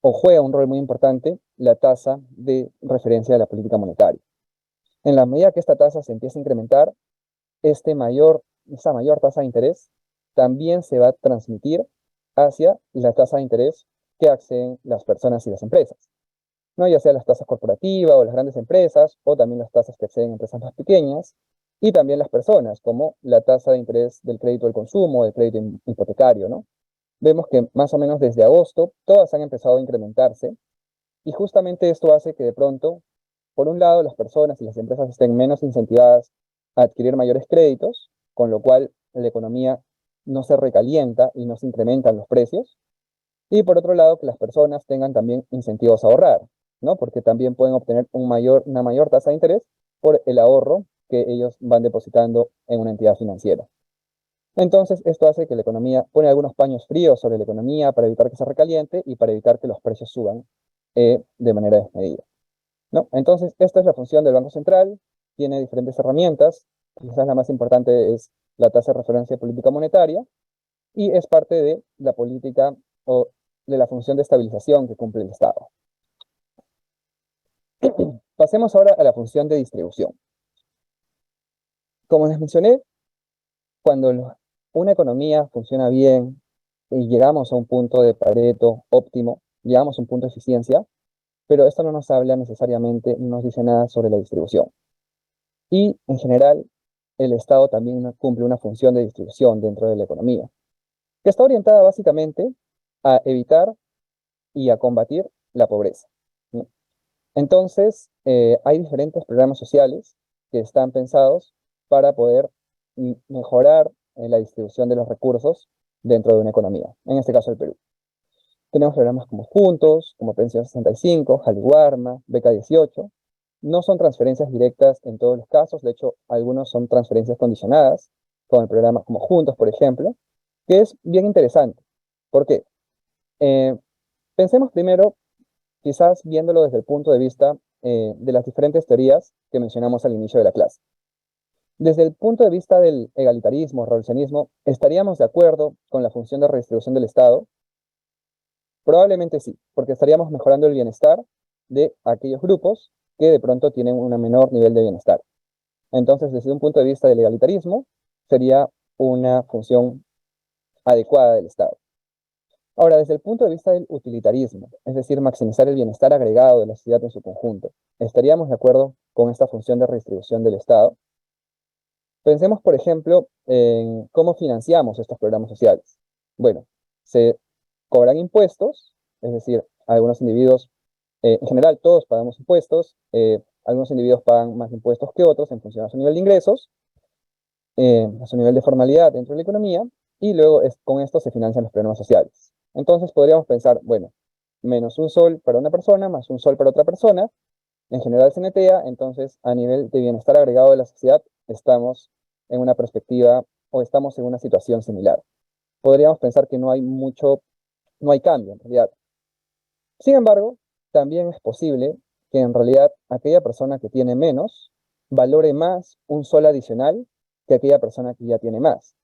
o juega un rol muy importante la tasa de referencia de la política monetaria. En la medida que esta tasa se empieza a incrementar, esa mayor tasa de interés también se va a transmitir hacia la tasa de interés que acceden las personas y las empresas. ¿no? Ya sea las tasas corporativas o las grandes empresas, o también las tasas que exceden empresas más pequeñas, y también las personas, como la tasa de interés del crédito del consumo, del crédito hipotecario, ¿no? Vemos que más o menos desde agosto todas han empezado a incrementarse, y justamente esto hace que de pronto, por un lado, las personas y las empresas estén menos incentivadas a adquirir mayores créditos, con lo cual la economía no se recalienta y no se incrementan los precios. Y por otro lado, que las personas tengan también incentivos a ahorrar, ¿no? Porque también pueden obtener una mayor tasa de interés por el ahorro que ellos van depositando en una entidad financiera. Entonces, esto hace que la economía pone algunos paños fríos sobre la economía para evitar que se recaliente y para evitar que los precios suban de manera desmedida, ¿no? Entonces, esta es la función del Banco Central. Tiene diferentes herramientas. Quizás la más importante es la tasa de referencia de política monetaria y es parte de la política o de la función de estabilización que cumple el Estado. Pasemos ahora a la función de distribución. Como les mencioné, cuando una economía funciona bien y llegamos a un punto de Pareto óptimo, llegamos a un punto de eficiencia, pero esto no nos habla necesariamente, no nos dice nada sobre la distribución. Y en general, el Estado también cumple una función de distribución dentro de la economía, que está orientada básicamente a evitar y a combatir la pobreza, ¿no? Entonces, hay diferentes programas sociales que están pensados para poder mejorar la distribución de los recursos dentro de una economía, en este caso el Perú. Tenemos programas como Juntos, como Pensión 65, Jaliwarma, Beca 18. No son transferencias directas en todos los casos, de hecho, algunos son transferencias condicionadas, con el programa como Juntos, por ejemplo, que es bien interesante. ¿Por qué? Eh, Pensemos primero, quizás viéndolo desde el punto de vista de las diferentes teorías que mencionamos al inicio de la clase. Desde el punto de vista del egalitarismo, rawlsianismo, ¿estaríamos de acuerdo con la función de redistribución del Estado? Probablemente sí, porque estaríamos mejorando el bienestar de aquellos grupos que de pronto tienen un menor nivel de bienestar. Entonces, desde un punto de vista del egalitarismo, sería una función adecuada del Estado. Ahora, desde el punto de vista del utilitarismo, es decir, maximizar el bienestar agregado de la sociedad en su conjunto, ¿estaríamos de acuerdo con esta función de redistribución del Estado? Pensemos, por ejemplo, en cómo financiamos estos programas sociales. Bueno, se cobran impuestos, es decir, algunos individuos, en general todos pagamos impuestos, algunos individuos pagan más impuestos que otros en función a su nivel de ingresos, a su nivel de formalidad dentro de la economía, y luego con esto se financian los programas sociales. Entonces podríamos pensar, bueno, menos un sol para una persona, más un sol para otra persona, en general se netea, entonces a nivel de bienestar agregado de la sociedad estamos en una perspectiva o estamos en una situación similar. Podríamos pensar que no hay cambio en realidad. Sin embargo, también es posible que en realidad aquella persona que tiene menos valore más un sol adicional que aquella persona que ya tiene más.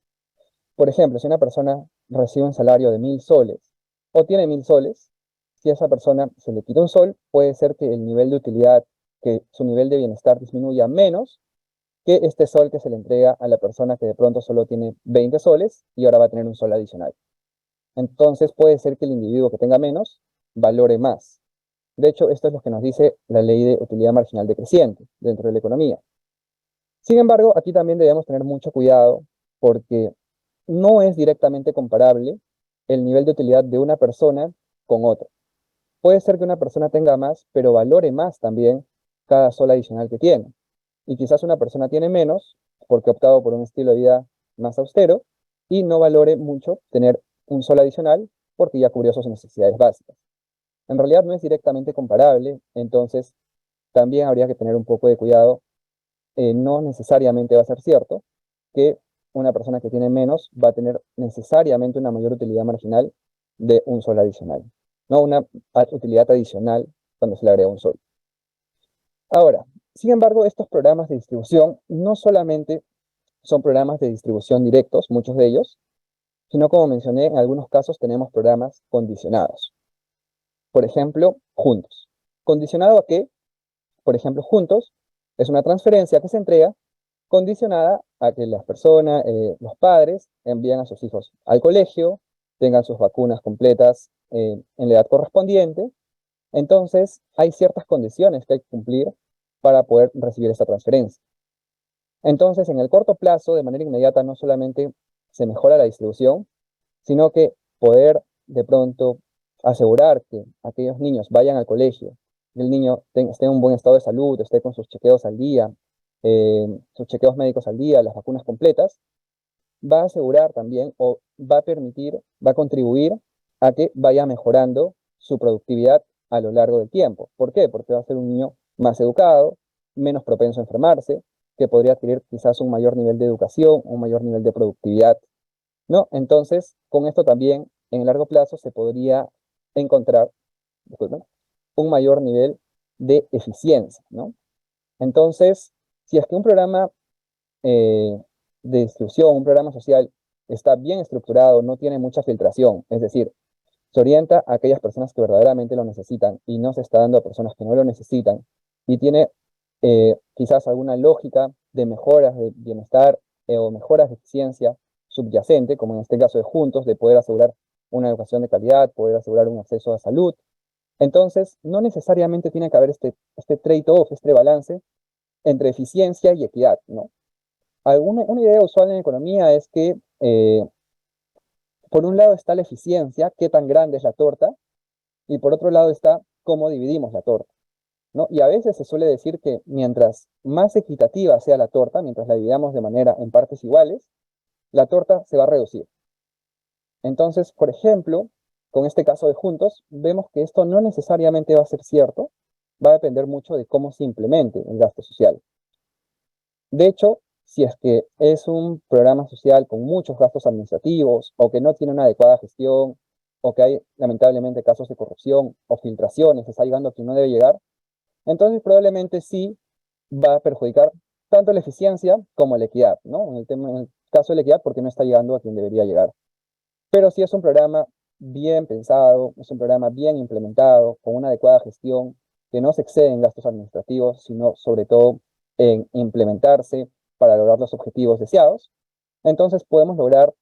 Por ejemplo, si una persona recibe un salario de 1.000 soles o tiene 1.000 soles, si a esa persona se le quita un sol, puede ser que el nivel de utilidad, que su nivel de bienestar disminuya menos que este sol que se le entrega a la persona que de pronto solo tiene 20 soles y ahora va a tener un sol adicional. Entonces puede ser que el individuo que tenga menos valore más. De hecho, esto es lo que nos dice la ley de utilidad marginal decreciente dentro de la economía. Sin embargo, aquí también debemos tener mucho cuidado porque no es directamente comparable el nivel de utilidad de una persona con otra. Puede ser que una persona tenga más, pero valore más también cada sol adicional que tiene. Y quizás una persona tiene menos porque ha optado por un estilo de vida más austero y no valore mucho tener un sol adicional porque ya cubrió sus necesidades básicas. En realidad no es directamente comparable, entonces también habría que tener un poco de cuidado. No necesariamente va a ser cierto que una persona que tiene menos va a tener necesariamente una mayor utilidad marginal de un sol adicional, no una utilidad adicional cuando se le agrega un sol. Ahora, sin embargo, estos programas de distribución no solamente son programas de distribución directos, muchos de ellos, sino como mencioné, en algunos casos tenemos programas condicionados. Por ejemplo, Juntos. ¿Condicionado a qué? Por ejemplo, Juntos es una transferencia que se entrega condicionada a que las personas, los padres, envían a sus hijos al colegio, tengan sus vacunas completas en la edad correspondiente. Entonces, hay ciertas condiciones que hay que cumplir para poder recibir esta transferencia. Entonces, en el corto plazo, de manera inmediata, no solamente se mejora la distribución, sino que poder de pronto asegurar que aquellos niños vayan al colegio, que el niño esté en un buen estado de salud, esté con sus chequeos al día, sus chequeos médicos al día, las vacunas completas, va a asegurar también o va a permitir, va a contribuir a que vaya mejorando su productividad a lo largo del tiempo. ¿Por qué? Porque va a ser un niño más educado, menos propenso a enfermarse, que podría adquirir quizás un mayor nivel de educación, un mayor nivel de productividad, ¿no? Entonces, con esto también, en el largo plazo, se podría encontrar, disculpen, un mayor nivel de eficiencia, ¿no? Entonces, si es que un programa de distribución, un programa social está bien estructurado, no tiene mucha filtración, es decir, se orienta a aquellas personas que verdaderamente lo necesitan y no se está dando a personas que no lo necesitan, y tiene quizás alguna lógica de mejoras de bienestar o mejoras de eficiencia subyacente, como en este caso de Juntos, de poder asegurar una educación de calidad, poder asegurar un acceso a salud. Entonces, no necesariamente tiene que haber este trade-off, este balance entre eficiencia y equidad, ¿no? Una idea usual en economía es que, por un lado está la eficiencia, qué tan grande es la torta, y por otro lado está cómo dividimos la torta, ¿no? Y a veces se suele decir que mientras más equitativa sea la torta, mientras la dividamos de manera en partes iguales, la torta se va a reducir. Entonces, por ejemplo, con este caso de Juntos, vemos que esto no necesariamente va a ser cierto, va a depender mucho de cómo se implemente el gasto social. De hecho, si es que es un programa social con muchos gastos administrativos o que no tiene una adecuada gestión o que hay lamentablemente casos de corrupción o filtraciones, está llegando a quien no debe llegar, entonces probablemente sí va a perjudicar tanto la eficiencia como la equidad, ¿no? En el caso de la equidad, porque no está llegando a quien debería llegar. Pero si es un programa bien pensado, es un programa bien implementado, con una adecuada gestión, que no se excede en gastos administrativos, sino sobre todo en implementarse para lograr los objetivos deseados, entonces podemos lograr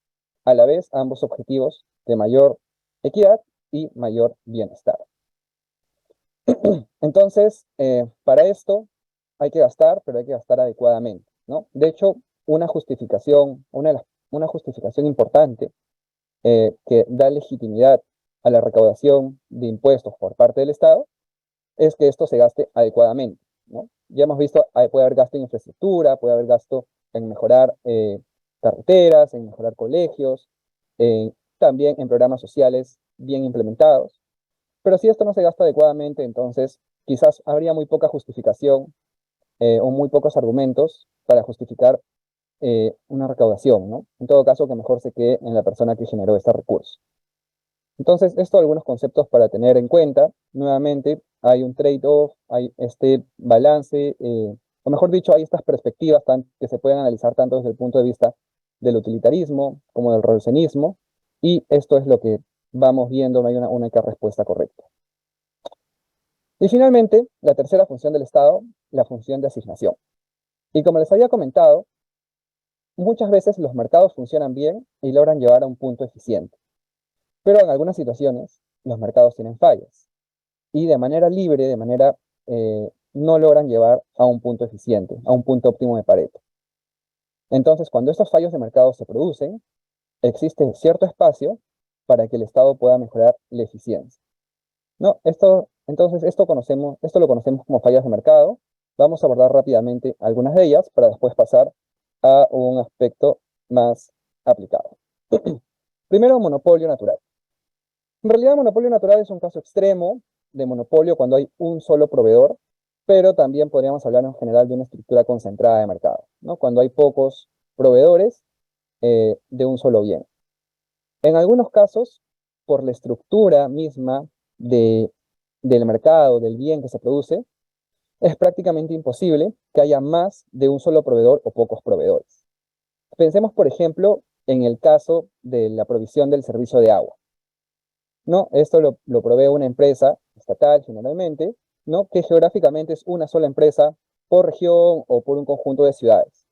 a la vez ambos objetivos de mayor equidad y mayor bienestar. Entonces, para esto hay que gastar, pero hay que gastar adecuadamente, ¿no? De hecho, una justificación, una justificación importante que da legitimidad a la recaudación de impuestos por parte del Estado es que esto se gaste adecuadamente, ¿no? Ya hemos visto, puede haber gasto en infraestructura, puede haber gasto en mejorar carreteras, en mejorar colegios, también en programas sociales bien implementados. Pero si esto no se gasta adecuadamente, entonces quizás habría muy poca justificación o muy pocos argumentos para justificar una recaudación, ¿no? En todo caso, que mejor se quede en la persona que generó este recurso. Entonces, esto algunos conceptos para tener en cuenta. Nuevamente, hay un trade-off, hay este balance, o mejor dicho, hay estas perspectivas que se pueden analizar tanto desde el punto de vista del utilitarismo como del reduccionismo, y esto es lo que vamos viendo, no hay una única respuesta correcta. Y finalmente, la tercera función del Estado, la función de asignación. Y como les había comentado, muchas veces los mercados funcionan bien y logran llevar a un punto eficiente, pero en algunas situaciones los mercados tienen fallas y de manera libre, no logran llevar a un punto eficiente, a un punto óptimo de Pareto. Entonces, cuando estos fallos de mercado se producen, existe cierto espacio para que el Estado pueda mejorar la eficiencia. ¿No? Entonces, esto lo conocemos como fallas de mercado. Vamos a abordar rápidamente algunas de ellas para después pasar a un aspecto más aplicado. Primero, monopolio natural. En realidad, monopolio natural es un caso extremo de monopolio cuando hay un solo proveedor, pero también podríamos hablar en general de una estructura concentrada de mercado, ¿no? Cuando hay pocos proveedores de un solo bien. En algunos casos, por la estructura misma del mercado, del bien que se produce, es prácticamente imposible que haya más de un solo proveedor o pocos proveedores. Pensemos, por ejemplo, en el caso de la provisión del servicio de agua, ¿no? Esto lo provee una empresa estatal generalmente, ¿no? Que geográficamente es una sola empresa por región o por un conjunto de ciudades.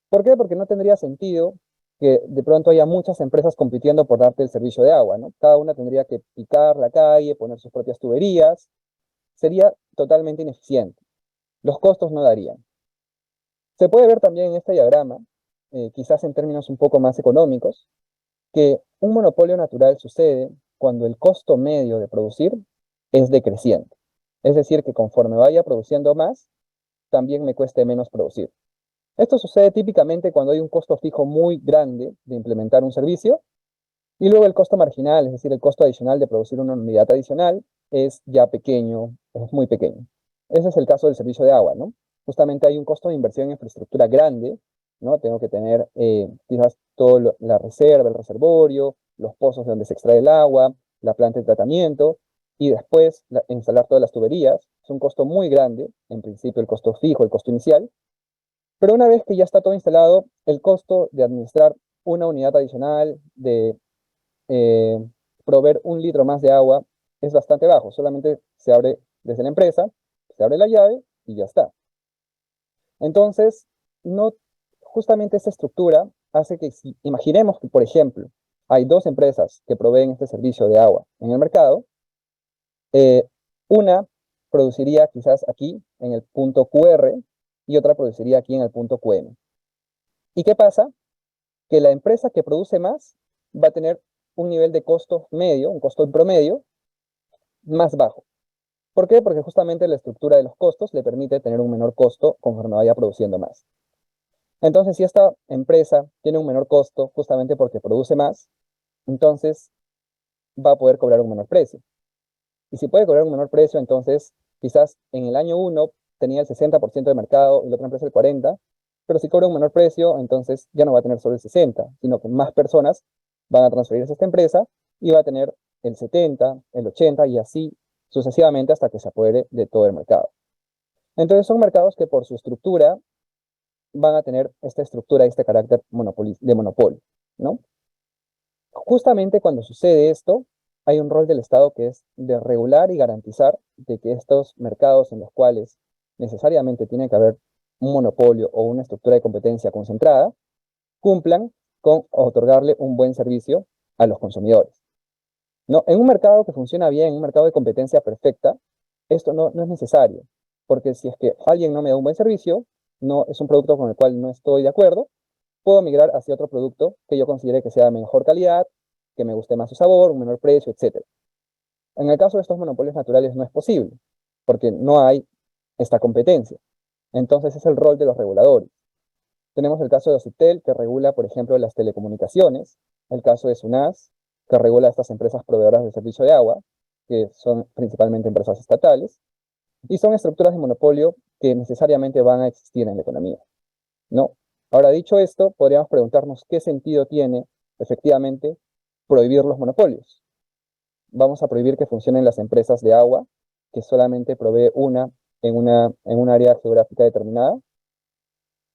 ¿Por qué? Porque no tendría sentido que de pronto haya muchas empresas compitiendo por darte el servicio de agua, ¿no? Cada una tendría que picar la calle, poner sus propias tuberías, sería totalmente ineficiente. Los costos no darían. Se puede ver también en este diagrama, quizás en términos un poco más económicos, que un monopolio natural sucede cuando el costo medio de producir es decreciente. Es decir, que conforme vaya produciendo más, también me cueste menos producir. Esto sucede típicamente cuando hay un costo fijo muy grande de implementar un servicio y luego el costo marginal, es decir, el costo adicional de producir una unidad adicional, es ya pequeño, es muy pequeño. Ese es el caso del servicio de agua, ¿no? Justamente hay un costo de inversión en infraestructura grande, ¿no? Tengo que tener quizás toda la reserva, el reservorio, los pozos de donde se extrae el agua, la planta de tratamiento, y después instalar todas las tuberías. Es un costo muy grande, en principio el costo fijo, el costo inicial, pero una vez que ya está todo instalado, el costo de administrar una unidad adicional, de eh, proveer un litro más de agua es bastante bajo. Solamente se abre desde la empresa, se abre la llave y ya está. Entonces, no, justamente esta estructura hace que si imaginemos que, por ejemplo, hay dos empresas que proveen este servicio de agua en el mercado, eh, una produciría quizás aquí en el punto QR y otra produciría aquí en el punto QM. ¿Y qué pasa? Que la empresa que produce más va a tener un nivel de costo medio, un costo en promedio, más bajo. ¿Por qué? Porque justamente la estructura de los costos le permite tener un menor costo conforme vaya produciendo más. Entonces, si esta empresa tiene un menor costo justamente porque produce más, entonces va a poder cobrar un menor precio. Y si puede cobrar un menor precio, entonces quizás en el año 1 tenía el 60% de mercado y la otra empresa el 40%, pero si cobra un menor precio, entonces ya no va a tener solo el 60%, sino que más personas van a transferirse a esta empresa y va a tener el 70%, el 80% y así sucesivamente hasta que se apodere de todo el mercado. Entonces son mercados que por su estructura van a tener esta estructura y este carácter de monopolio, ¿no? Justamente cuando sucede esto, hay un rol del Estado que es de regular y garantizar de que estos mercados en los cuales necesariamente tiene que haber un monopolio o una estructura de competencia concentrada, cumplan con otorgarle un buen servicio a los consumidores, ¿no? En un mercado que funciona bien, en un mercado de competencia perfecta, esto no es necesario, porque si es que alguien no me da un buen servicio, no es un producto con el cual no estoy de acuerdo, puedo migrar hacia otro producto que yo considere que sea de mejor calidad, que me guste más su sabor, un menor precio, etcétera. En el caso de estos monopolios naturales no es posible, porque no hay esta competencia. Entonces es el rol de los reguladores. Tenemos el caso de Ocitel, que regula, por ejemplo, las telecomunicaciones, el caso de SUNAS, que regula a estas empresas proveedoras de servicio de agua, que son principalmente empresas estatales, y son estructuras de monopolio que necesariamente van a existir en la economía, ¿no? Ahora, dicho esto, podríamos preguntarnos qué sentido tiene, efectivamente, prohibir los monopolios. Vamos a prohibir que funcionen las empresas de agua, que solamente provee una en un área geográfica determinada.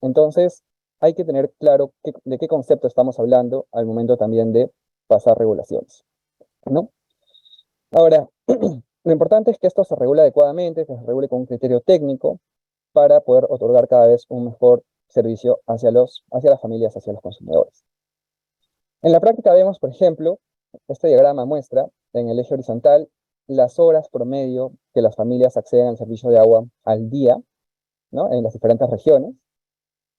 Entonces, hay que tener claro de qué concepto estamos hablando al momento también de pasar regulaciones, ¿no? Ahora, lo importante es que esto se regule adecuadamente, que se regule con un criterio técnico para poder otorgar cada vez un mejor servicio hacia las familias, hacia los consumidores. En la práctica vemos, por ejemplo, este diagrama muestra en el eje horizontal las horas promedio que las familias acceden al servicio de agua al día, ¿no? En las diferentes regiones.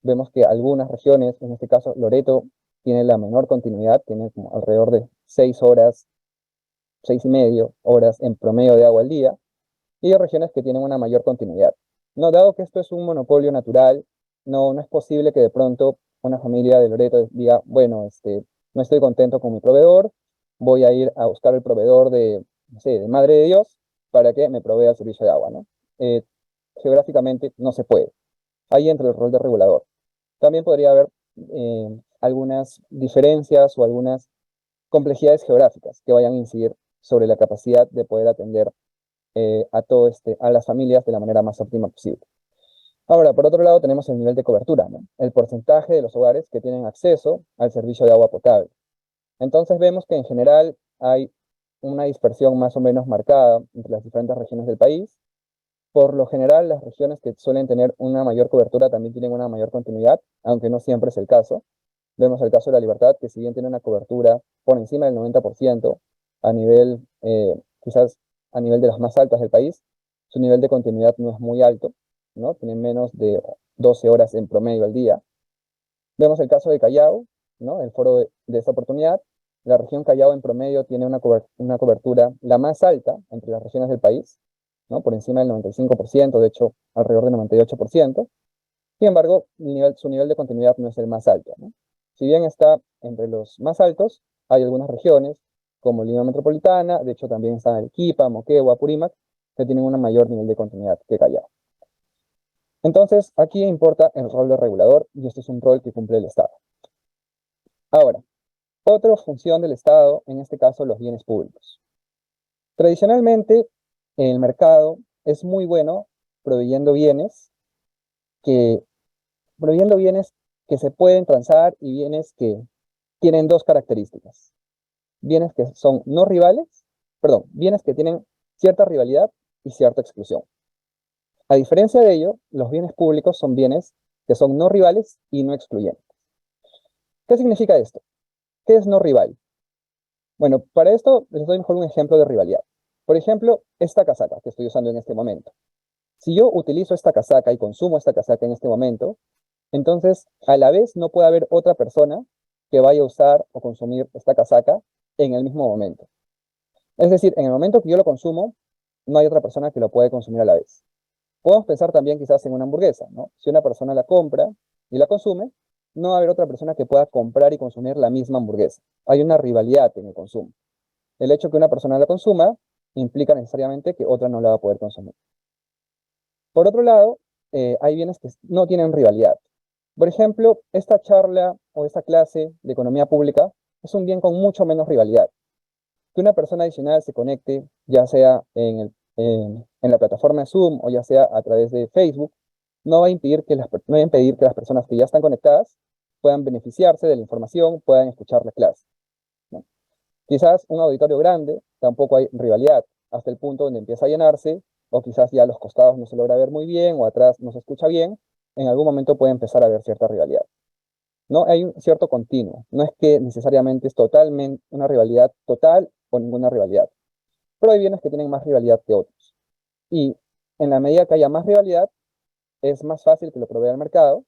Vemos que algunas regiones, en este caso Loreto, tiene la menor continuidad, tiene como alrededor de 6 horas, 6,5 horas en promedio de agua al día, y hay regiones que tienen una mayor continuidad. No, dado que esto es un monopolio natural, no es posible que de pronto una familia de Loreto diga, bueno, no estoy contento con mi proveedor, voy a ir a buscar el proveedor de, no sé, de Madre de Dios para que me provea el servicio de agua, ¿no? Geográficamente no se puede. Ahí entra el rol de regulador. También podría haber algunas diferencias o algunas complejidades geográficas que vayan a incidir sobre la capacidad de poder atender a las familias de la manera más óptima posible. Ahora, por otro lado, tenemos el nivel de cobertura, ¿no? El porcentaje de los hogares que tienen acceso al servicio de agua potable. Entonces vemos que en general hay una dispersión más o menos marcada entre las diferentes regiones del país. Por lo general, las regiones que suelen tener una mayor cobertura también tienen una mayor continuidad, aunque no siempre es el caso. Vemos el caso de La Libertad, que si bien tiene una cobertura por encima del 90% a nivel, quizás a nivel de las más altas del país, su nivel de continuidad no es muy alto, ¿no? Tienen menos de 12 horas en promedio al día. Vemos el caso de Callao, ¿no? El foro de esta oportunidad. La región Callao en promedio tiene una cobertura la más alta entre las regiones del país, ¿no? Por encima del 95%, de hecho, alrededor del 98%. Sin embargo, su nivel de continuidad no es el más alto, ¿no? Si bien está entre los más altos, hay algunas regiones, como Lima Metropolitana, de hecho también están Arequipa, Moquegua, Apurímac, que tienen un mayor nivel de continuidad que Callao. Entonces, aquí importa el rol del regulador, y este es un rol que cumple el Estado. Ahora, otra función del Estado, en este caso los bienes públicos. Tradicionalmente, el mercado es muy bueno proveyendo bienes que, proveyendo bienes que se pueden transar y bienes que tienen dos características. Bienes que son no rivales, perdón, bienes que tienen cierta rivalidad y cierta exclusión. A diferencia de ello, los bienes públicos son bienes que son no rivales y no excluyentes. ¿Qué significa esto? ¿Qué es no rival? Bueno, para esto les doy mejor un ejemplo de rivalidad. Por ejemplo, esta casaca que estoy usando en este momento. Si yo utilizo esta casaca y consumo esta casaca en este momento, entonces a la vez no puede haber otra persona que vaya a usar o consumir esta casaca en el mismo momento. Es decir, en el momento que yo lo consumo, no hay otra persona que lo puede consumir a la vez. Podemos pensar también quizás en una hamburguesa, ¿no? Si una persona la compra y la consume, no va a haber otra persona que pueda comprar y consumir la misma hamburguesa. Hay una rivalidad en el consumo. El hecho que una persona la consuma implica necesariamente que otra no la va a poder consumir. Por otro lado, hay bienes que no tienen rivalidad. Por ejemplo, esta charla o esta clase de economía pública es un bien con mucho menos rivalidad. Que una persona adicional se conecte, ya sea en la plataforma de Zoom o ya sea a través de Facebook, no va a impedir no va a impedir que las personas que ya están conectadas puedan beneficiarse de la información, puedan escuchar la clase, ¿no? Quizás un auditorio grande tampoco hay rivalidad, hasta el punto donde empieza a llenarse, o quizás ya a los costados no se logra ver muy bien, o atrás no se escucha bien, en algún momento puede empezar a haber cierta rivalidad. No hay un cierto continuo, no es que necesariamente es totalmente una rivalidad total o ninguna rivalidad, pero hay bienes que tienen más rivalidad que otros. Y en la medida que haya más rivalidad, es más fácil que lo provea el mercado,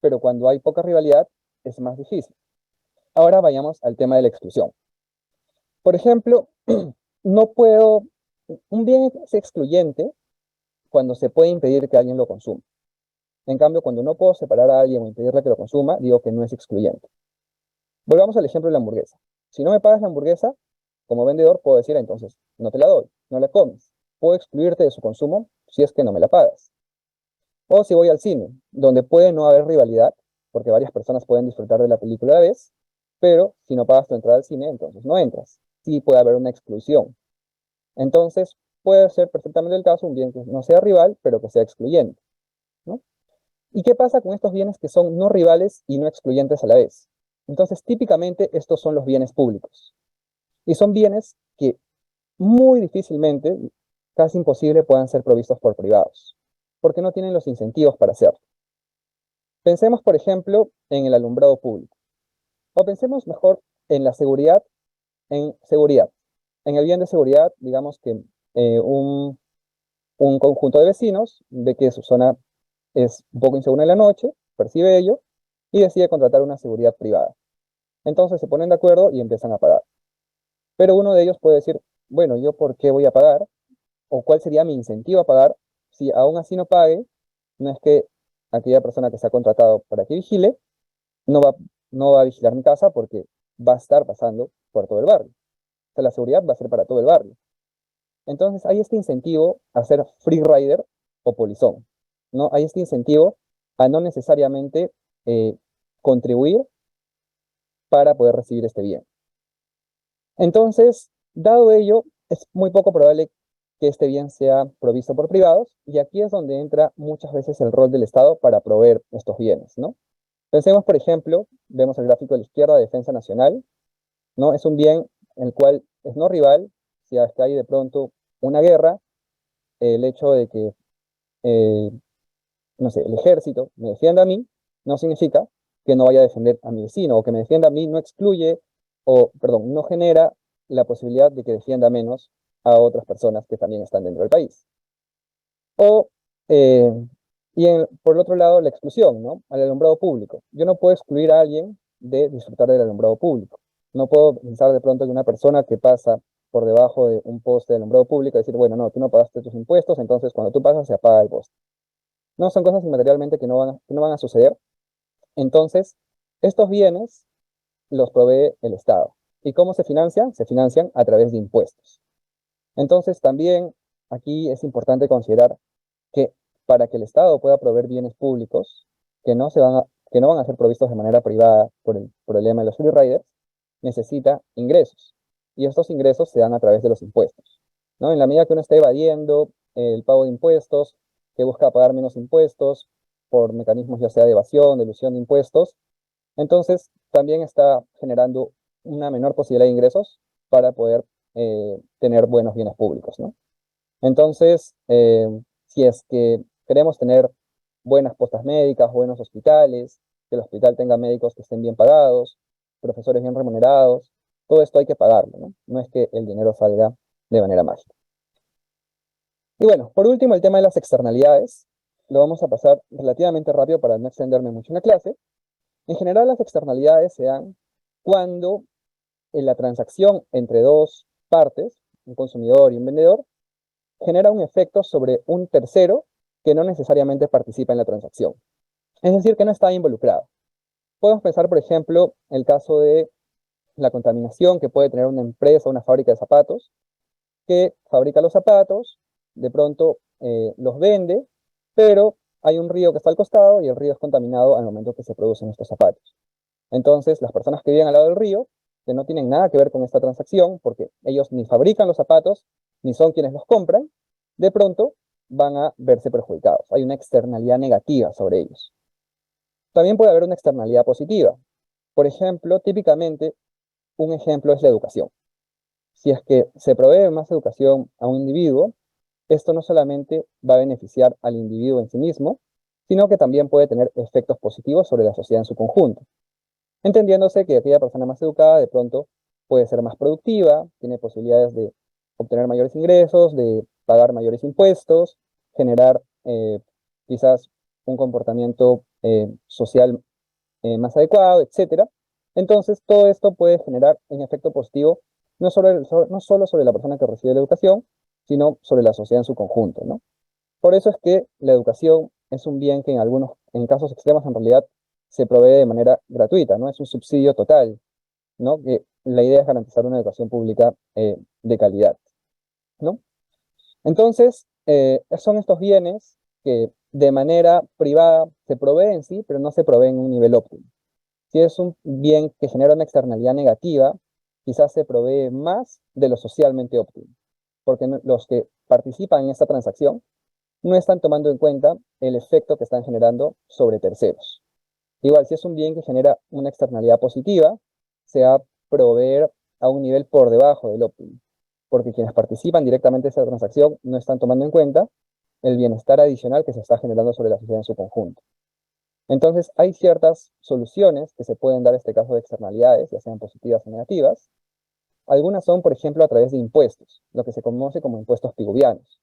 pero cuando hay poca rivalidad, es más difícil. Ahora vayamos al tema de la exclusión. Por ejemplo, no puedo, un bien es excluyente cuando se puede impedir que alguien lo consuma. En cambio, cuando no puedo separar a alguien o impedirle que lo consuma, digo que no es excluyente. Volvamos al ejemplo de la hamburguesa. Si no me pagas la hamburguesa, como vendedor puedo decir entonces, no te la doy, no la comes. Puedo excluirte de su consumo si es que no me la pagas. O si voy al cine, donde puede no haber rivalidad, porque varias personas pueden disfrutar de la película a la vez, pero si no pagas tu entrada al cine, entonces no entras. Sí puede haber una exclusión. Entonces, puede ser perfectamente el caso un bien que no sea rival, pero que sea excluyente, ¿no? ¿Y qué pasa con estos bienes que son no rivales y no excluyentes a la vez? Entonces, típicamente estos son los bienes públicos. Y son bienes que muy difícilmente, casi imposible, puedan ser provistos por privados, porque no tienen los incentivos para hacerlo. Pensemos, por ejemplo, en el alumbrado público, o pensemos mejor en la seguridad, en seguridad. En el bien de seguridad, digamos que un conjunto de vecinos ve que su zona es un poco insegura en la noche, percibe ello y decide contratar una seguridad privada. Entonces se ponen de acuerdo y empiezan a pagar. Pero uno de ellos puede decir, bueno, ¿yo por qué voy a pagar? ¿O cuál sería mi incentivo a pagar? Si aún así no pague, no es que aquella persona que se ha contratado para que vigile, no va, no va a vigilar mi casa porque va a estar pasando por todo el barrio. O sea, la seguridad va a ser para todo el barrio. Entonces hay este incentivo a ser free rider o polizón, ¿no? Hay este incentivo a no necesariamente eh, contribuir para poder recibir este bien. Entonces, dado ello, es muy poco probable que este bien sea provisto por privados, y aquí es donde entra muchas veces el rol del Estado para proveer estos bienes, ¿no? Pensemos, por ejemplo, vemos el gráfico de la izquierda, Defensa Nacional, ¿no? Es un bien en el cual es no rival, si es que hay de pronto una guerra, el hecho de que, eh, no sé, el ejército me defienda a mí, no significa que no vaya a defender a mi vecino, o que me defienda a mí no excluye, o, perdón, no genera la posibilidad de que defienda menos a otras personas que también están dentro del país. O, eh, por el otro lado, la exclusión, ¿no? Al alumbrado público. Yo no puedo excluir a alguien de disfrutar del alumbrado público. No puedo pensar de pronto que una persona que pasa por debajo de un poste de alumbrado público y decir, bueno, no, tú no pagaste tus impuestos, entonces cuando tú pasas se apaga el poste. No, son cosas materialmente que no van a suceder. Entonces, estos bienes los provee el Estado. ¿Y cómo se financian? Se financian a través de impuestos. Entonces, también aquí es importante considerar que para que el Estado pueda proveer bienes públicos que no van a ser provistos de manera privada por el problema de los free riders, necesita ingresos. Y estos ingresos se dan a través de los impuestos, ¿no? En la medida que uno esté evadiendo el pago de impuestos, que busca pagar menos impuestos por mecanismos ya sea de evasión, de ilusión de impuestos, entonces también está generando una menor posibilidad de ingresos para poder tener buenos bienes públicos, ¿no? Entonces, si es que queremos tener buenas postas médicas, buenos hospitales, que el hospital tenga médicos que estén bien pagados, profesores bien remunerados, todo esto hay que pagarlo, ¿no? No es que el dinero salga de manera mágica. Y bueno, por último, el tema de las externalidades. Lo vamos a pasar relativamente rápido para no extenderme mucho en la clase. En general, las externalidades se dan cuando en la transacción entre dos partes, un consumidor y un vendedor, genera un efecto sobre un tercero que no necesariamente participa en la transacción. Es decir, que no está involucrado. Podemos pensar, por ejemplo, el caso de la contaminación que puede tener una empresa, una fábrica de zapatos, que fabrica los zapatos, de pronto los vende, pero hay un río que está al costado y el río es contaminado al momento que se producen estos zapatos. Entonces, las personas que viven al lado del río, que no tienen nada que ver con esta transacción, porque ellos ni fabrican los zapatos, ni son quienes los compran, de pronto van a verse perjudicados. Hay una externalidad negativa sobre ellos. También puede haber una externalidad positiva. Por ejemplo, típicamente, un ejemplo es la educación. Si es que se provee más educación a un individuo, esto no solamente va a beneficiar al individuo en sí mismo, sino que también puede tener efectos positivos sobre la sociedad en su conjunto. Entendiéndose que aquella persona más educada de pronto puede ser más productiva, tiene posibilidades de obtener mayores ingresos, de pagar mayores impuestos, generar quizás un comportamiento social más adecuado, etcétera. Entonces, todo esto puede generar un efecto positivo no solo sobre la persona que recibe la educación, sino sobre la sociedad en su conjunto, ¿no? Por eso es que la educación es un bien que en casos extremos, en realidad se provee de manera gratuita, ¿no? Es un subsidio total, ¿no? Que la idea es garantizar una educación pública de calidad, ¿no? Entonces, son estos bienes que de manera privada se proveen, sí, pero no se proveen en un nivel óptimo. Si es un bien que genera una externalidad negativa, quizás se provee más de lo socialmente óptimo, porque los que participan en esta transacción no están tomando en cuenta el efecto que están generando sobre terceros. Igual, si es un bien que genera una externalidad positiva, se va a proveer a un nivel por debajo del óptimo, porque quienes participan directamente en esa transacción no están tomando en cuenta el bienestar adicional que se está generando sobre la sociedad en su conjunto. Entonces, hay ciertas soluciones que se pueden dar a este caso de externalidades, ya sean positivas o negativas. Algunas son, por ejemplo, a través de impuestos, lo que se conoce como impuestos piguvianos.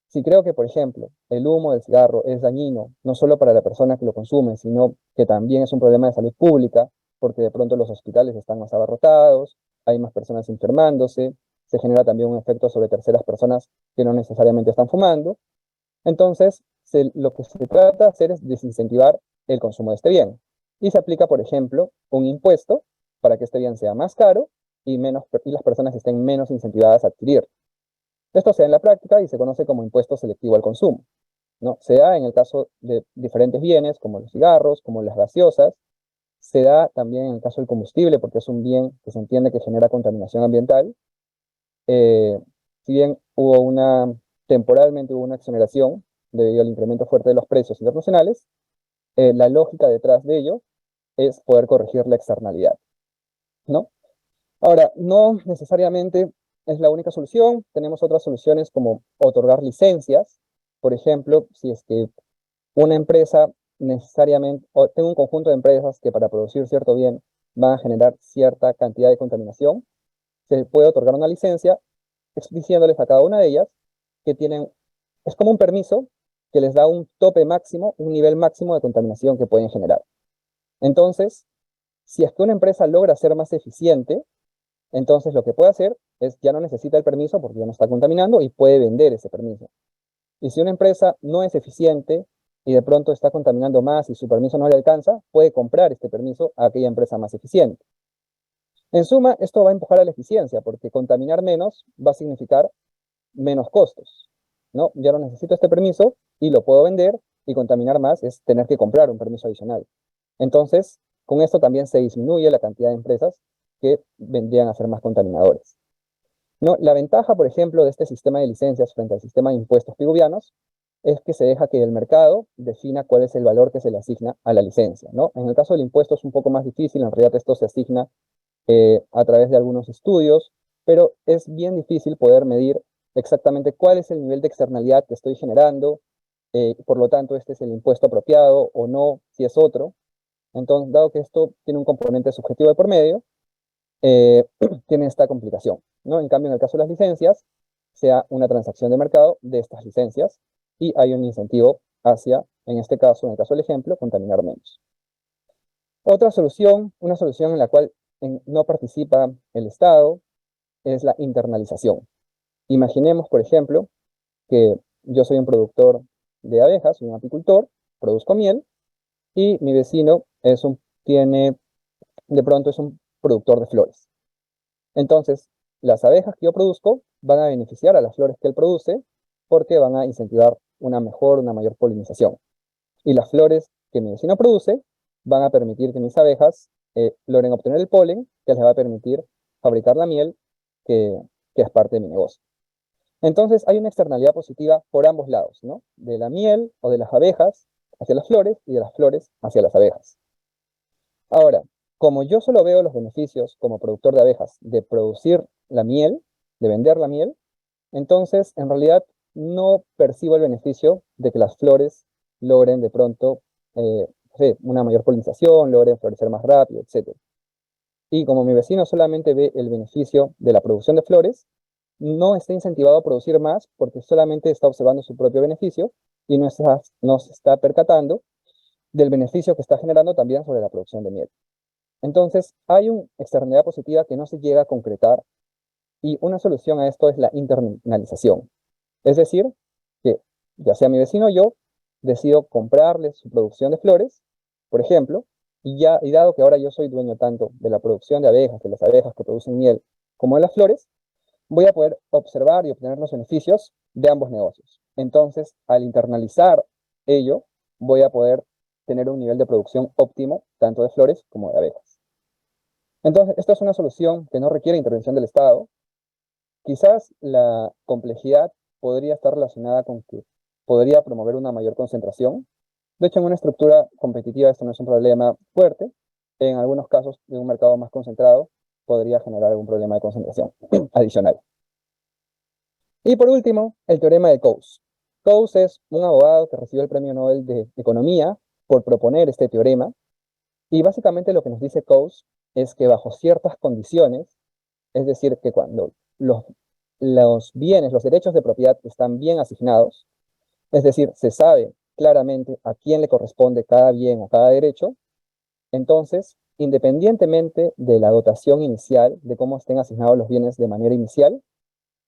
Si creo que, por ejemplo, el humo del cigarro es dañino, no solo para la persona que lo consume, sino que también es un problema de salud pública, porque de pronto los hospitales están más abarrotados, hay más personas enfermándose, se genera también un efecto sobre terceras personas que no necesariamente están fumando. Entonces, lo que se trata de hacer es desincentivar el consumo de este bien. Y se aplica, por ejemplo, un impuesto para que este bien sea más caro y las personas estén menos incentivadas a adquirir. Esto se da en la práctica y se conoce como impuesto selectivo al consumo, ¿no? Se da en el caso de diferentes bienes, como los cigarros, como las gaseosas. Se da también en el caso del combustible, porque es un bien que se entiende que genera contaminación ambiental. Eh, si bien temporalmente hubo una exoneración debido al incremento fuerte de los precios internacionales, la lógica detrás de ello es poder corregir la externalidad, ¿no? Ahora, no necesariamente es la única solución. Tenemos otras soluciones como otorgar licencias. Por ejemplo, si es que una empresa necesariamente, o tengo un conjunto de empresas que para producir cierto bien van a generar cierta cantidad de contaminación, se puede otorgar una licencia diciéndoles a cada una de ellas que tienen Es como un permiso que les da un tope máximo, un nivel máximo de contaminación que pueden generar. Entonces, si es que una empresa logra ser más eficiente, entonces lo que puede hacer es ya no necesita el permiso porque ya no está contaminando y puede vender ese permiso. Y si una empresa no es eficiente y de pronto está contaminando más y su permiso no le alcanza, puede comprar este permiso a aquella empresa más eficiente. En suma, esto va a empujar a la eficiencia porque contaminar menos va a significar menos costos, ¿no? Ya no necesito este permiso y lo puedo vender, y contaminar más es tener que comprar un permiso adicional. Entonces, con esto también se disminuye la cantidad de empresas que vendrían a ser más contaminadores, ¿no? La ventaja, por ejemplo, de este sistema de licencias frente al sistema de impuestos piguvianos es que se deja que el mercado defina cuál es el valor que se le asigna a la licencia, ¿no? En el caso del impuesto es un poco más difícil, en realidad esto se asigna a través de algunos estudios, pero es bien difícil poder medir exactamente cuál es el nivel de externalidad que estoy generando, por lo tanto, este es el impuesto apropiado o no, si es otro. Entonces, dado que esto tiene un componente subjetivo de por medio, eh, tiene esta complicación, ¿no? En cambio, en el caso de las licencias, sea una transacción de mercado de estas licencias y hay un incentivo hacia, en este caso, en el caso del ejemplo, contaminar menos. Otra solución, una solución en la cual no participa el Estado, es la internalización. Imaginemos, por ejemplo, que yo soy un productor de abejas, un apicultor, produzco miel, y mi vecino de pronto es un productor de flores. Entonces, las abejas que yo produzco van a beneficiar a las flores que él produce porque van a incentivar una mayor polinización. Y las flores que mi vecino produce van a permitir que mis abejas logren obtener el polen que les va a permitir fabricar la miel que, que es parte de mi negocio. Entonces hay una externalidad positiva por ambos lados, ¿no? De la miel o de las abejas hacia las flores y de las flores hacia las abejas. Ahora, como yo solo veo los beneficios como productor de abejas de producir la miel, de vender la miel, entonces en realidad no percibo el beneficio de que las flores logren de pronto sí, una mayor polinización, logren florecer más rápido, etc. Y como mi vecino solamente ve el beneficio de la producción de flores, no está incentivado a producir más porque solamente está observando su propio beneficio y no se está percatando del beneficio que está generando también sobre la producción de miel. Entonces, hay una externalidad positiva que no se llega a concretar y una solución a esto es la internalización. Es decir, que ya sea mi vecino o yo, decido comprarle su producción de flores, por ejemplo, y dado que ahora yo soy dueño tanto de la producción de abejas, de las abejas que producen miel, como de las flores, voy a poder observar y obtener los beneficios de ambos negocios. Entonces, al internalizar ello, voy a poder tener un nivel de producción óptimo, tanto de flores como de abejas. Entonces, esta es una solución que no requiere intervención del Estado. Quizás la complejidad podría estar relacionada con que podría promover una mayor concentración. De hecho, en una estructura competitiva esto no es un problema fuerte. En algunos casos de un mercado más concentrado podría generar algún problema de concentración adicional. Y por último, el teorema de Coase. Coase es un abogado que recibió el Premio Nobel de Economía por proponer este teorema. Y básicamente lo que nos dice Coase es que bajo ciertas condiciones, es decir, que cuando los bienes, los derechos de propiedad están bien asignados, es decir, se sabe claramente a quién le corresponde cada bien o cada derecho, entonces, independientemente de la dotación inicial, de cómo estén asignados los bienes de manera inicial,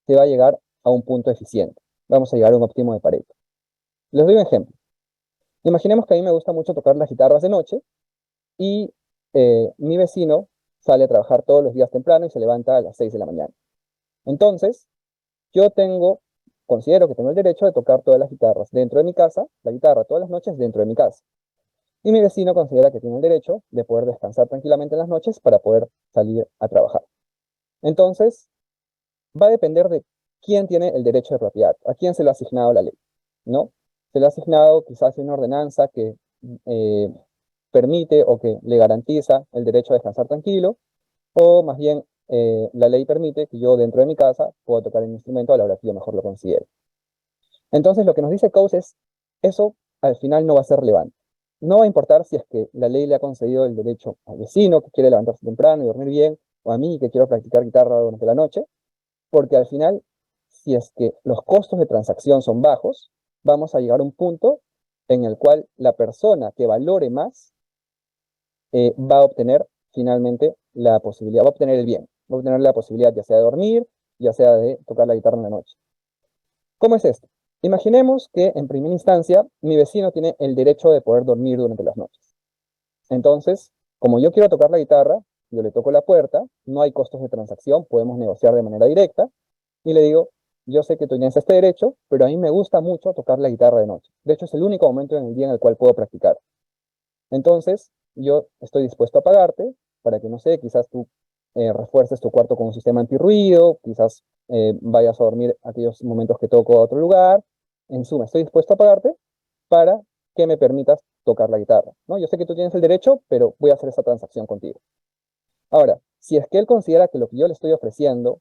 se va a llegar a un punto eficiente. Vamos a llegar a un óptimo de Pareto. Les doy un ejemplo. Imaginemos que a mí me gusta mucho tocar las guitarras de noche y mi vecino sale a trabajar todos los días temprano y se levanta a las 6 de la mañana. Entonces, yo considero que tengo el derecho de tocar todas las guitarras dentro de mi casa, la guitarra todas las noches dentro de mi casa. Y mi vecino considera que tiene el derecho de poder descansar tranquilamente en las noches para poder salir a trabajar. Entonces, va a depender de quién tiene el derecho de propiedad, a quién se le ha asignado la ley, ¿no? Se le ha asignado quizás una ordenanza que eh, permite o que le garantiza el derecho a descansar tranquilo, o más bien la ley permite que yo dentro de mi casa pueda tocar el instrumento a la hora que yo mejor lo considere. Entonces lo que nos dice Coase es, eso al final no va a ser relevante. No va a importar si es que la ley le ha concedido el derecho al vecino que quiere levantarse temprano y dormir bien, o a mí que quiero practicar guitarra durante la noche, porque al final, si es que los costos de transacción son bajos, vamos a llegar a un punto en el cual la persona que valore más va a obtener finalmente la posibilidad, va a obtener el bien, va a obtener la posibilidad ya sea de dormir, ya sea de tocar la guitarra en la noche. ¿Cómo es esto? Imaginemos que en primera instancia mi vecino tiene el derecho de poder dormir durante las noches. Entonces, como yo quiero tocar la guitarra, yo le toco la puerta, no hay costos de transacción, podemos negociar de manera directa y le digo, yo sé que tú tienes este derecho, pero a mí me gusta mucho tocar la guitarra de noche. De hecho, es el único momento en el día en el cual puedo practicar. Entonces, yo estoy dispuesto a pagarte para que, no sé, quizás tú refuerces tu cuarto con un sistema antirruido, quizás vayas a dormir aquellos momentos que toco a otro lugar. En suma, estoy dispuesto a pagarte para que me permitas tocar la guitarra, ¿no? Yo sé que tú tienes el derecho, pero voy a hacer esa transacción contigo. Ahora, si es que él considera que lo que yo le estoy ofreciendo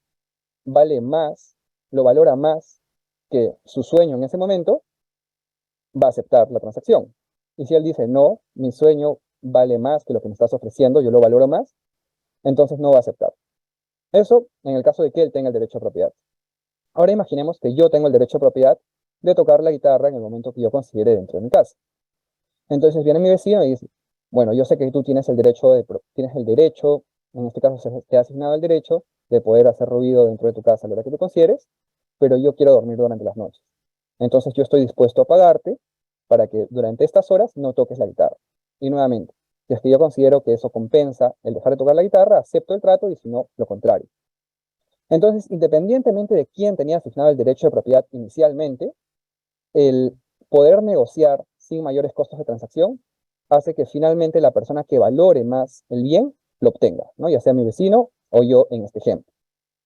vale más, lo valora más que su sueño en ese momento, va a aceptar la transacción. Y si él dice, no, mi sueño vale más que lo que me estás ofreciendo, yo lo valoro más, entonces no va a aceptar. Eso en el caso de que él tenga el derecho a propiedad. Ahora imaginemos que yo tengo el derecho a propiedad de tocar la guitarra en el momento que yo considere dentro de mi casa. Entonces viene mi vecino y dice, bueno, yo sé que tú tienes el derecho, en este caso te ha asignado el derecho de poder hacer ruido dentro de tu casa a la hora que tú consideres, pero yo quiero dormir durante las noches. Entonces yo estoy dispuesto a pagarte para que durante estas horas no toques la guitarra. Y nuevamente, si es que yo considero que eso compensa el dejar de tocar la guitarra, acepto el trato y si no, lo contrario. Entonces, independientemente de quién tenía asignado el derecho de propiedad inicialmente, el poder negociar sin mayores costos de transacción hace que finalmente la persona que valore más el bien lo obtenga, ¿no? Ya sea mi vecino o yo en este ejemplo.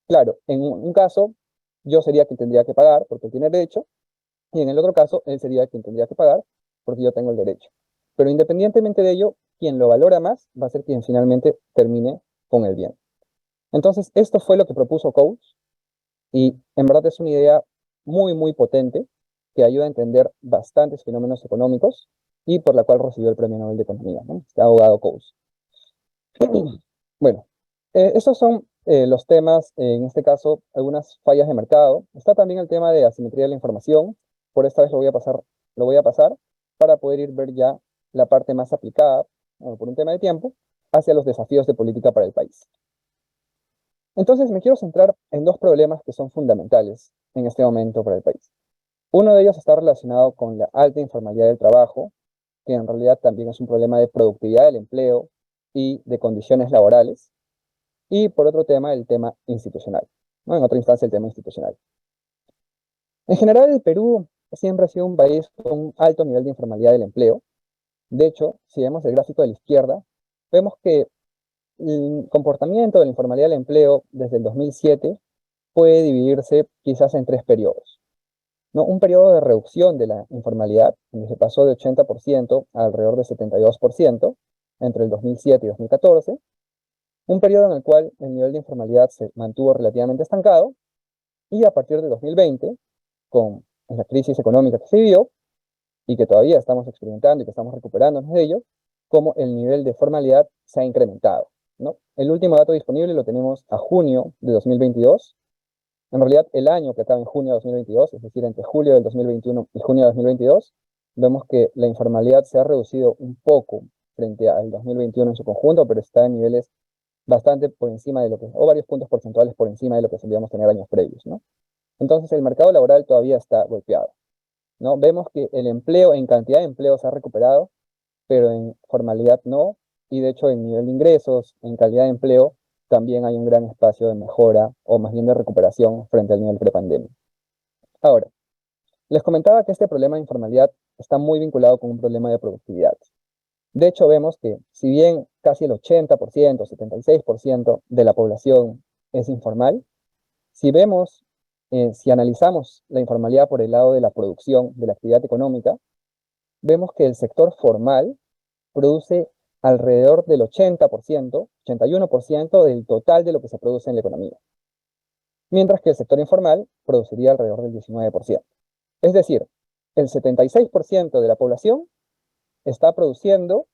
Claro, en un caso yo sería quien tendría que pagar porque tiene derecho y en el otro caso él sería quien tendría que pagar porque yo tengo el derecho. Pero independientemente de ello, quien lo valora más va a ser quien finalmente termine con el bien. Entonces, esto fue lo que propuso Coase y en verdad es una idea muy, muy potente que ayuda a entender bastantes fenómenos económicos y por la cual recibió el Premio Nobel de Economía, ¿no? Este abogado Coase. Bueno, estos son los temas, en este caso, algunas fallas de mercado. Está también el tema de asimetría de la información. Por esta vez lo voy a pasar para poder ir ver ya la parte más aplicada, bueno, por un tema de tiempo, hacia los desafíos de política para el país. Entonces me quiero centrar en dos problemas que son fundamentales en este momento para el país. Uno de ellos está relacionado con la alta informalidad del trabajo, que en realidad también es un problema de productividad del empleo y de condiciones laborales. Y por otro tema, el tema institucional, ¿no? En otra instancia, el tema institucional. En general, el Perú siempre ha sido un país con un alto nivel de informalidad del empleo. De hecho, si vemos el gráfico de la izquierda, vemos que el comportamiento de la informalidad del empleo desde el 2007 puede dividirse quizás en tres periodos, ¿no? Un periodo de reducción de la informalidad, donde se pasó de 80% a alrededor de 72% entre el 2007 y 2014. Un periodo en el cual el nivel de informalidad se mantuvo relativamente estancado y a partir de 2020, con la crisis económica que se vivió y que todavía estamos experimentando y que estamos recuperándonos de ello, como el nivel de formalidad se ha incrementado, ¿no? El último dato disponible lo tenemos a junio de 2022. En realidad, el año que acaba en junio de 2022, es decir, entre julio del 2021 y junio de 2022, vemos que la informalidad se ha reducido un poco frente al 2021 en su conjunto, pero está en niveles bastante por encima de lo que, o varios puntos porcentuales por encima de lo que solíamos tener años previos, ¿no? Entonces, el mercado laboral todavía está golpeado, ¿no? Vemos que el empleo, en cantidad de empleo se ha recuperado, pero en formalidad no, y de hecho en nivel de ingresos, en calidad de empleo, también hay un gran espacio de mejora, o más bien de recuperación frente al nivel prepandemia. Ahora, les comentaba que este problema de informalidad está muy vinculado con un problema de productividad. De hecho, vemos que si bien casi el 80%, 76% de la población es informal, si vemos, si analizamos la informalidad por el lado de la producción, de la actividad económica, vemos que el sector formal produce alrededor del 80%, 81% del total de lo que se produce en la economía, mientras que el sector informal produciría alrededor del 19%. Es decir, el 76% de la población está produciendo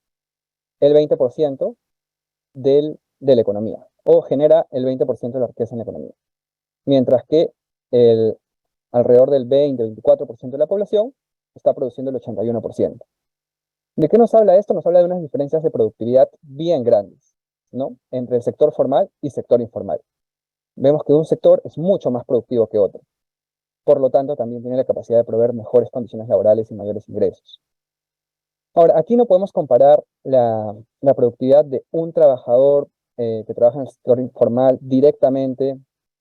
el 20% de la economía, o genera el 20% de la riqueza en la economía. Mientras que el alrededor del 20-24% de la población está produciendo el 81%. ¿De qué nos habla esto? Nos habla de unas diferencias de productividad bien grandes, ¿no? Entre el sector formal y sector informal. Vemos que un sector es mucho más productivo que otro. Por lo tanto, también tiene la capacidad de proveer mejores condiciones laborales y mayores ingresos. Ahora, aquí no podemos comparar la productividad de un trabajador que trabaja en el sector informal directamente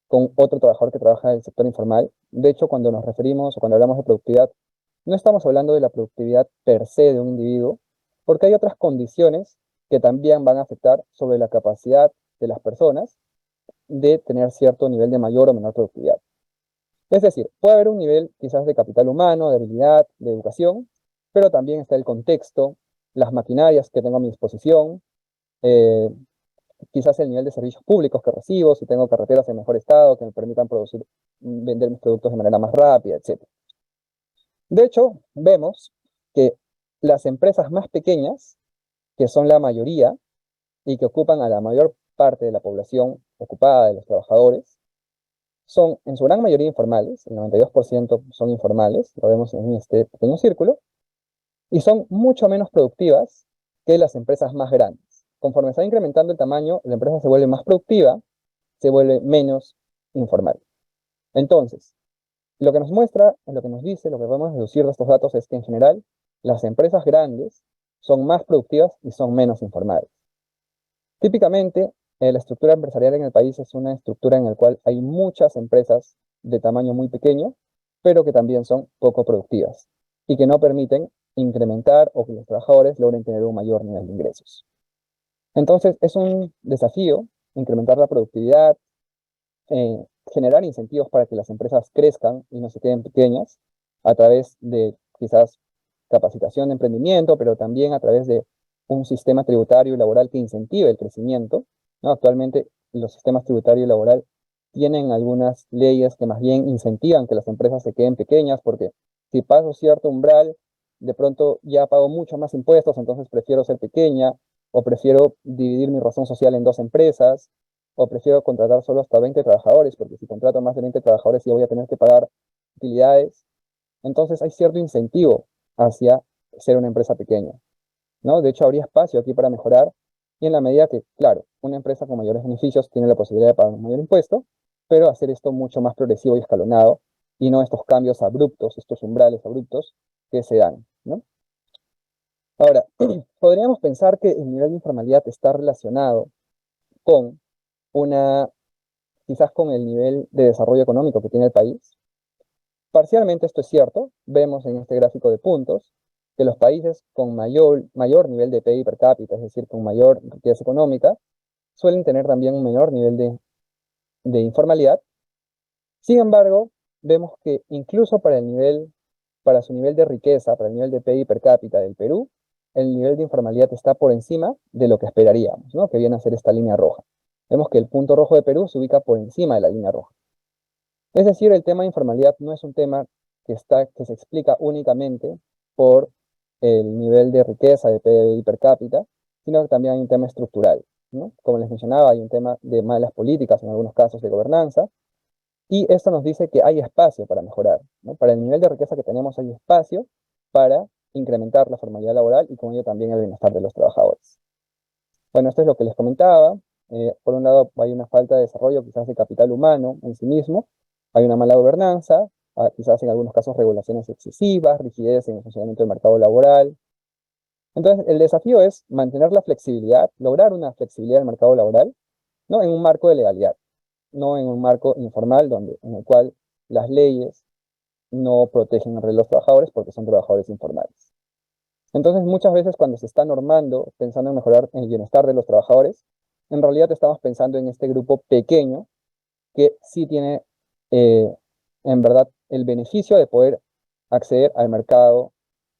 con otro trabajador que trabaja en el sector informal. De hecho, cuando nos referimos o cuando hablamos de productividad, no estamos hablando de la productividad per se de un individuo, porque hay otras condiciones que también van a afectar sobre la capacidad de las personas de tener cierto nivel de mayor o menor productividad. Es decir, puede haber un nivel quizás de capital humano, de habilidad, de educación, pero también está el contexto, las maquinarias que tengo a mi disposición, eh, quizás el nivel de servicios públicos que recibo, si tengo carreteras en mejor estado que me permitan producir, vender mis productos de manera más rápida, etc. De hecho, vemos que las empresas más pequeñas, que son la mayoría y que ocupan a la mayor parte de la población ocupada de los trabajadores, son en su gran mayoría informales, el 92% son informales, lo vemos en este pequeño círculo, y son mucho menos productivas que las empresas más grandes. Conforme se va incrementando el tamaño, la empresa se vuelve más productiva, se vuelve menos informal. Entonces, lo que nos muestra, lo que nos dice, lo que podemos deducir de estos datos es que en general las empresas grandes son más productivas y son menos informales. Típicamente, la estructura empresarial en el país es una estructura en la cual hay muchas empresas de tamaño muy pequeño, pero que también son poco productivas y que no permiten incrementar o que los trabajadores logren tener un mayor nivel de ingresos. Entonces, es un desafío incrementar la productividad, generar incentivos para que las empresas crezcan y no se queden pequeñas a través de quizás capacitación de emprendimiento, pero también a través de un sistema tributario y laboral que incentive el crecimiento, ¿no? Actualmente los sistemas tributario y laboral tienen algunas leyes que más bien incentivan que las empresas se queden pequeñas, porque si paso cierto umbral, de pronto ya pago mucho más impuestos, entonces prefiero ser pequeña, o prefiero dividir mi razón social en dos empresas, o prefiero contratar solo hasta 20 trabajadores, porque si contrato más de 20 trabajadores ya voy a tener que pagar utilidades. Entonces hay cierto incentivo hacia ser una empresa pequeña, ¿no? De hecho, habría espacio aquí para mejorar, y en la medida que, claro, una empresa con mayores beneficios tiene la posibilidad de pagar un mayor impuesto, pero hacer esto mucho más progresivo y escalonado, y no estos cambios abruptos, estos umbrales abruptos que se dan, ¿no? Ahora, podríamos pensar que el nivel de informalidad está relacionado con una, quizás con el nivel de desarrollo económico que tiene el país. Parcialmente esto es cierto. Vemos en este gráfico de puntos que los países con mayor nivel de PIB per cápita, es decir, con mayor riqueza económica, suelen tener también un menor nivel de informalidad. Sin embargo, vemos que incluso para su nivel de riqueza, para el nivel de PIB per cápita del Perú, el nivel de informalidad está por encima de lo que esperaríamos, ¿no? Que viene a ser esta línea roja. Vemos que el punto rojo de Perú se ubica por encima de la línea roja. Es decir, el tema de informalidad no es un tema que se explica únicamente por el nivel de riqueza de PIB per cápita, sino que también hay un tema estructural, ¿no? Como les mencionaba, hay un tema de malas políticas, en algunos casos de gobernanza, y esto nos dice que hay espacio para mejorar, ¿no? Para el nivel de riqueza que tenemos hay espacio para incrementar la formalidad laboral y con ello también el bienestar de los trabajadores. Bueno, esto es lo que les comentaba. Por un lado, hay una falta de desarrollo quizás de capital humano en sí mismo, hay una mala gobernanza, quizás en algunos casos regulaciones excesivas, rigidez en el funcionamiento del mercado laboral. Entonces, el desafío es mantener la flexibilidad, lograr una flexibilidad del mercado laboral, ¿no? En un marco de legalidad, no en un marco informal en el cual las leyes no protegen a los trabajadores porque son trabajadores informales. Entonces, muchas veces cuando se está normando, pensando en mejorar el bienestar de los trabajadores, en realidad estamos pensando en este grupo pequeño que sí tiene, eh, en verdad, el beneficio de poder acceder al mercado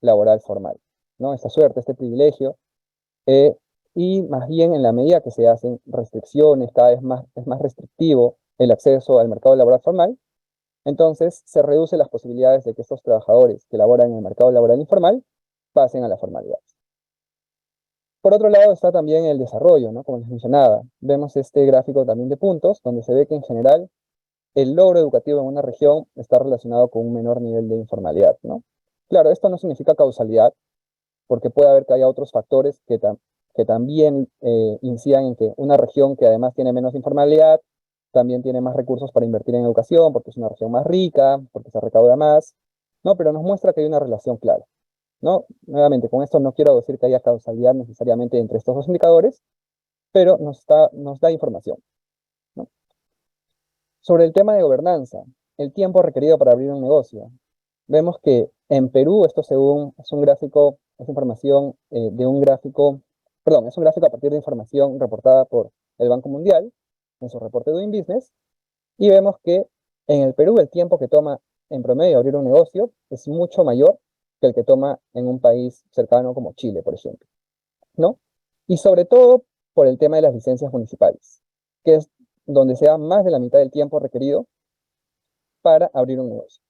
laboral formal, ¿no? Esta suerte, este privilegio, eh, y más bien en la medida que se hacen restricciones, cada vez más, es más restrictivo el acceso al mercado laboral formal, entonces se reducen las posibilidades de que estos trabajadores que laboran en el mercado laboral informal pasen a la formalidad. Por otro lado está también el desarrollo, ¿no? Como les mencionaba, vemos este gráfico también de puntos, donde se ve que en general el logro educativo en una región está relacionado con un menor nivel de informalidad, ¿no? Claro, esto no significa causalidad, porque puede haber que haya otros factores que también incidan en que una región que además tiene menos informalidad, también tiene más recursos para invertir en educación, porque es una región más rica, porque se recauda más, ¿no? Pero nos muestra que hay una relación clara, ¿no? Nuevamente, con esto no quiero decir que haya causalidad necesariamente entre estos dos indicadores, pero nos da información, ¿no? Sobre el tema de gobernanza, el tiempo requerido para abrir un negocio. Vemos que en Perú, esto según es un gráfico, es información de un gráfico, perdón, es un gráfico a partir de información reportada por el Banco Mundial en su reporte Doing Business, y vemos que en el Perú el tiempo que toma en promedio abrir un negocio es mucho mayor que el que toma en un país cercano como Chile, por ejemplo, ¿no? Y sobre todo por el tema de las licencias municipales, que es donde se da más de la mitad del tiempo requerido para abrir un negocio.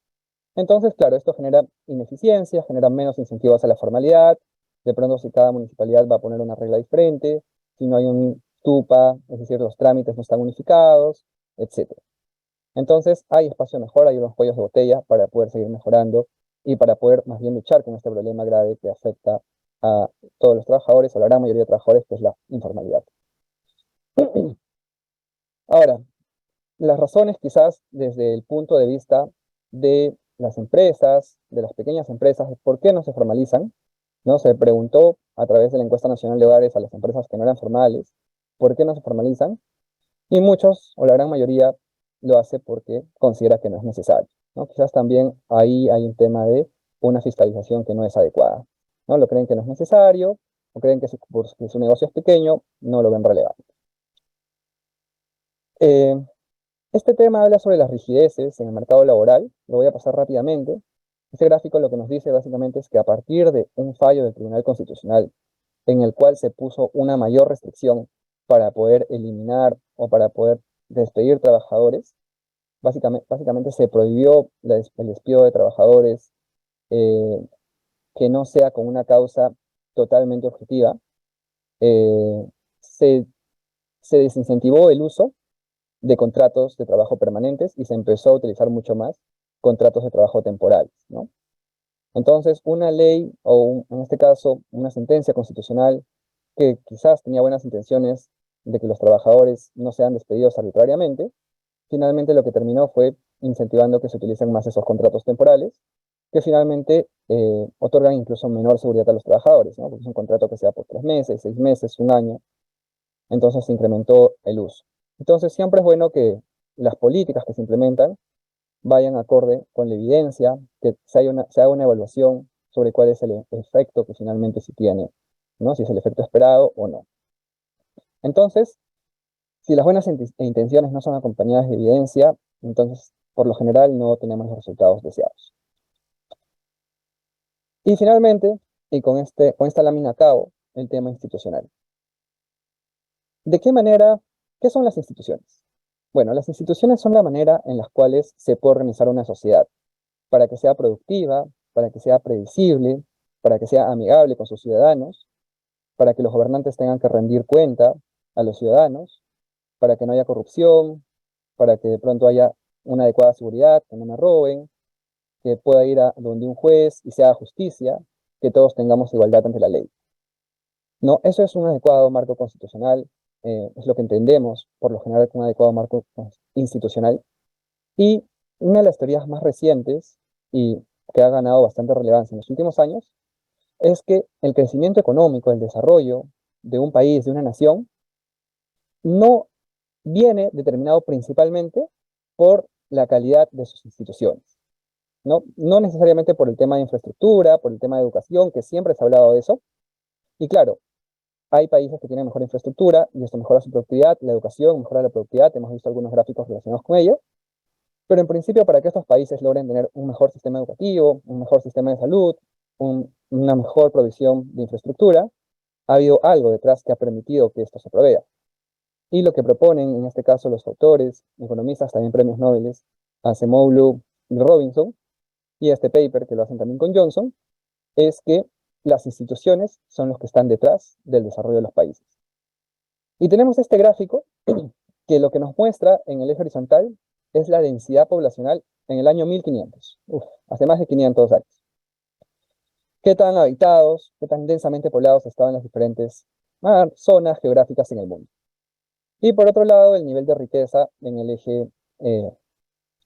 Entonces, claro, esto genera ineficiencia, genera menos incentivos a la formalidad. De pronto, si cada municipalidad va a poner una regla diferente, si no hay un TUPA, es decir, los trámites no están unificados, etcétera. Entonces, hay espacio de mejora, hay unos cuellos de botella para poder seguir mejorando y para poder más bien luchar con este problema grave que afecta a todos los trabajadores, o la gran mayoría de trabajadores, que es la informalidad. Ahora, las razones quizás desde el punto de vista de las empresas, de las pequeñas empresas, de por qué no se formalizan, ¿no? Se preguntó a través de la encuesta nacional de hogares a las empresas que no eran formales, ¿por qué no se formalizan? Y muchos, o la gran mayoría, lo hace porque considera que no es necesario, ¿no? Quizás también ahí hay un tema de una fiscalización que no es adecuada, ¿no? Lo creen que no es necesario, o creen que porque su negocio es pequeño, no lo ven relevante. Eh, Este tema habla sobre las rigideces en el mercado laboral. Lo voy a pasar rápidamente. Este gráfico lo que nos dice básicamente es que a partir de un fallo del Tribunal Constitucional en el cual se puso una mayor restricción para poder eliminar o para poder despedir trabajadores, básicamente se prohibió el despido de trabajadores eh, que no sea con una causa totalmente objetiva. Eh, se, se desincentivó el uso de contratos de trabajo permanentes y se empezó a utilizar mucho más contratos de trabajo temporales, ¿no? Entonces, una ley en este caso, una sentencia constitucional que quizás tenía buenas intenciones de que los trabajadores no sean despedidos arbitrariamente, finalmente lo que terminó fue incentivando que se utilicen más esos contratos temporales, que finalmente otorgan incluso menor seguridad a los trabajadores, ¿no? Porque es un contrato que sea por 3 meses, 6 meses, un año, entonces se incrementó el uso. Entonces siempre es bueno que las políticas que se implementan vayan acorde con la evidencia, que se haga una evaluación sobre cuál es el efecto que finalmente se tiene, ¿no? Si es el efecto esperado o no. Entonces, si las buenas intenciones no son acompañadas de evidencia, entonces por lo general no tenemos los resultados deseados. Y finalmente, y con esta lámina a cabo, el tema institucional. ¿De qué manera, qué son las instituciones? Bueno, las instituciones son la manera en las cuales se puede organizar una sociedad para que sea productiva, para que sea predecible, para que sea amigable con sus ciudadanos, para que los gobernantes tengan que rendir cuenta a los ciudadanos, para que no haya corrupción, para que de pronto haya una adecuada seguridad, que no me roben, que pueda ir a donde un juez y se haga justicia, que todos tengamos igualdad ante la ley. No, eso es un adecuado marco constitucional, es lo que entendemos por lo general como un adecuado marco institucional. Y una de las teorías más recientes y que ha ganado bastante relevancia en los últimos años es que el crecimiento económico, el desarrollo de un país, de una nación, no viene determinado principalmente por la calidad de sus instituciones, ¿no? No necesariamente por el tema de infraestructura, por el tema de educación, que siempre se ha hablado de eso. Y claro, hay países que tienen mejor infraestructura y esto mejora su productividad, la educación mejora la productividad, hemos visto algunos gráficos relacionados con ello, pero en principio para que estos países logren tener un mejor sistema educativo, un mejor sistema de salud, una mejor provisión de infraestructura, ha habido algo detrás que ha permitido que esto se provea. Y lo que proponen, en este caso los autores, economistas, también premios Nobel, Acemoglu y Robinson, y este paper que lo hacen también con Johnson, es que las instituciones son los que están detrás del desarrollo de los países. Y tenemos este gráfico que lo que nos muestra en el eje horizontal es la densidad poblacional en el año 1500, hace más de 500 años. ¿Qué tan habitados, qué tan densamente poblados estaban las diferentes zonas geográficas en el mundo? Y por otro lado, el nivel de riqueza eh,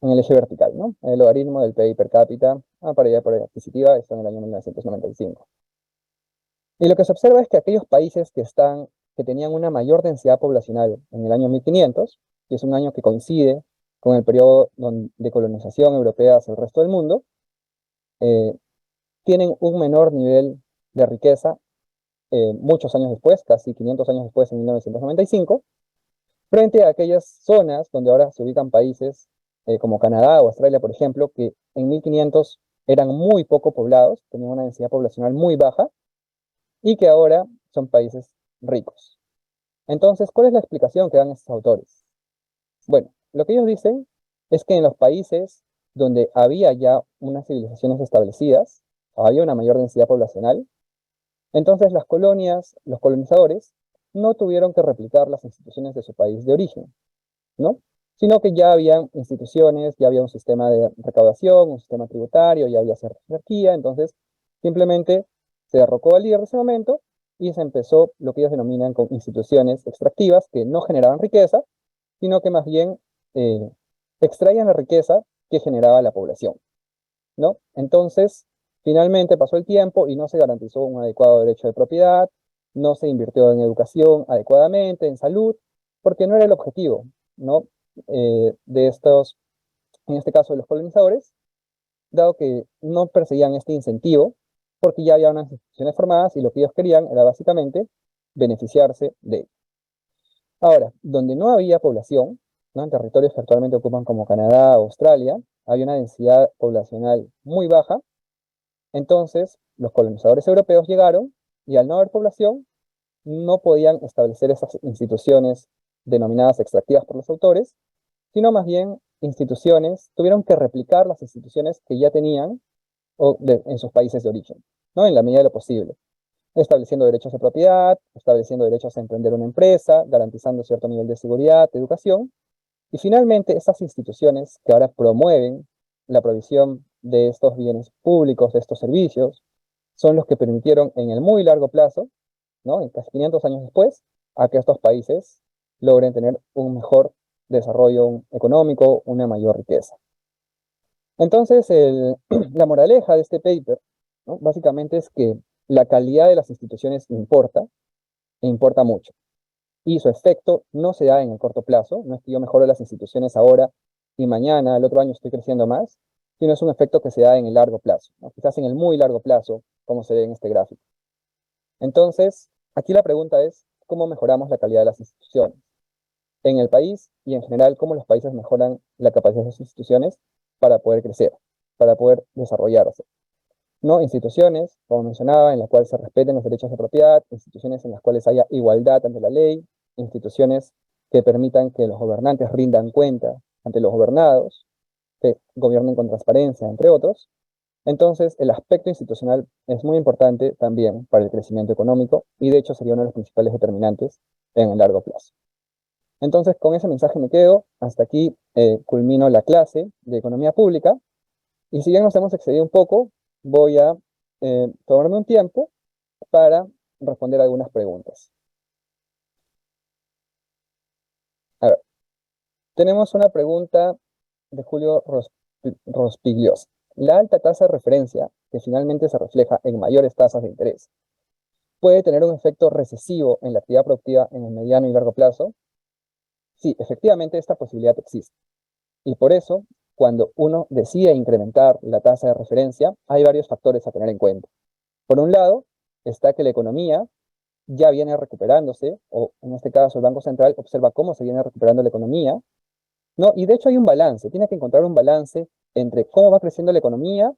en el eje vertical, ¿no? El logaritmo del PIB per cápita, paridad por adquisitiva, está en el año 1995. Y lo que se observa es que aquellos países que tenían una mayor densidad poblacional en el año 1500, que es un año que coincide con el periodo de colonización europea hacia el resto del mundo, eh, tienen un menor nivel de riqueza muchos años después, casi 500 años después, en 1995, frente a aquellas zonas donde ahora se ubican países como Canadá o Australia, por ejemplo, que en 1500 eran muy poco poblados, tenían una densidad poblacional muy baja, y que ahora son países ricos. Entonces, ¿cuál es la explicación que dan estos autores? Bueno, lo que ellos dicen es que en los países donde había ya unas civilizaciones establecidas, había una mayor densidad poblacional, entonces las colonias, los colonizadores, no tuvieron que replicar las instituciones de su país de origen, ¿no? Sino que ya había instituciones, ya había un sistema de recaudación, un sistema tributario, ya había cierta jerarquía, entonces simplemente se derrocó al líder de ese momento y se empezó lo que ellos denominan con instituciones extractivas que no generaban riqueza, sino que más bien eh, extraían la riqueza que generaba la población, ¿no? Entonces, finalmente pasó el tiempo y no se garantizó un adecuado derecho de propiedad, no se invirtió en educación adecuadamente, en salud, porque no era el objetivo, ¿no? De estos, en este caso de los colonizadores, dado que no perseguían este incentivo, porque ya había unas instituciones formadas y lo que ellos querían era básicamente beneficiarse de ello. Ahora, donde no había población, ¿no? En territorios que actualmente ocupan como Canadá, Australia, había una densidad poblacional muy baja. Entonces, los colonizadores europeos llegaron y al no haber población, no podían establecer esas instituciones denominadas extractivas por los autores, sino más bien instituciones, tuvieron que replicar las instituciones que ya tenían en sus países de origen, ¿no? En la medida de lo posible, estableciendo derechos de propiedad, estableciendo derechos a emprender una empresa, garantizando cierto nivel de seguridad, de educación, y finalmente estas instituciones que ahora promueven la provisión de estos bienes públicos, de estos servicios, son los que permitieron en el muy largo plazo, ¿no? En casi 500 años después, a que estos países logren tener un mejor desarrollo económico, una mayor riqueza. Entonces, la moraleja de este paper, ¿no? Básicamente es que la calidad de las instituciones importa, e importa mucho. Y su efecto no se da en el corto plazo, no es que yo mejore las instituciones ahora y mañana, el otro año estoy creciendo más, sino es un efecto que se da en el largo plazo, ¿no? Quizás en el muy largo plazo, como se ve en este gráfico. Entonces, aquí la pregunta es, ¿cómo mejoramos la calidad de las instituciones? En el país y en general, ¿cómo los países mejoran la capacidad de sus instituciones para poder crecer, para poder desarrollarse? ¿No? Instituciones, como mencionaba, en las cuales se respeten los derechos de propiedad, instituciones en las cuales haya igualdad ante la ley, instituciones que permitan que los gobernantes rindan cuenta ante los gobernados, que gobiernen con transparencia, entre otros. Entonces, el aspecto institucional es muy importante también para el crecimiento económico y de hecho sería uno de los principales determinantes en el largo plazo. Entonces, con ese mensaje me quedo. Hasta aquí culmino la clase de economía pública. Y si bien nos hemos excedido un poco, voy a tomarme un tiempo para responder algunas preguntas. A ver, tenemos una pregunta de Julio Rospigliosi. La alta tasa de referencia, que finalmente se refleja en mayores tasas de interés, ¿puede tener un efecto recesivo en la actividad productiva en el mediano y largo plazo? Sí, efectivamente esta posibilidad existe. Y por eso, cuando uno decide incrementar la tasa de referencia, hay varios factores a tener en cuenta. Por un lado, está que la economía ya viene recuperándose, o en este caso el Banco Central observa cómo se viene recuperando la economía, ¿no? Y de hecho hay un balance, tiene que encontrar un balance entre cómo va creciendo la economía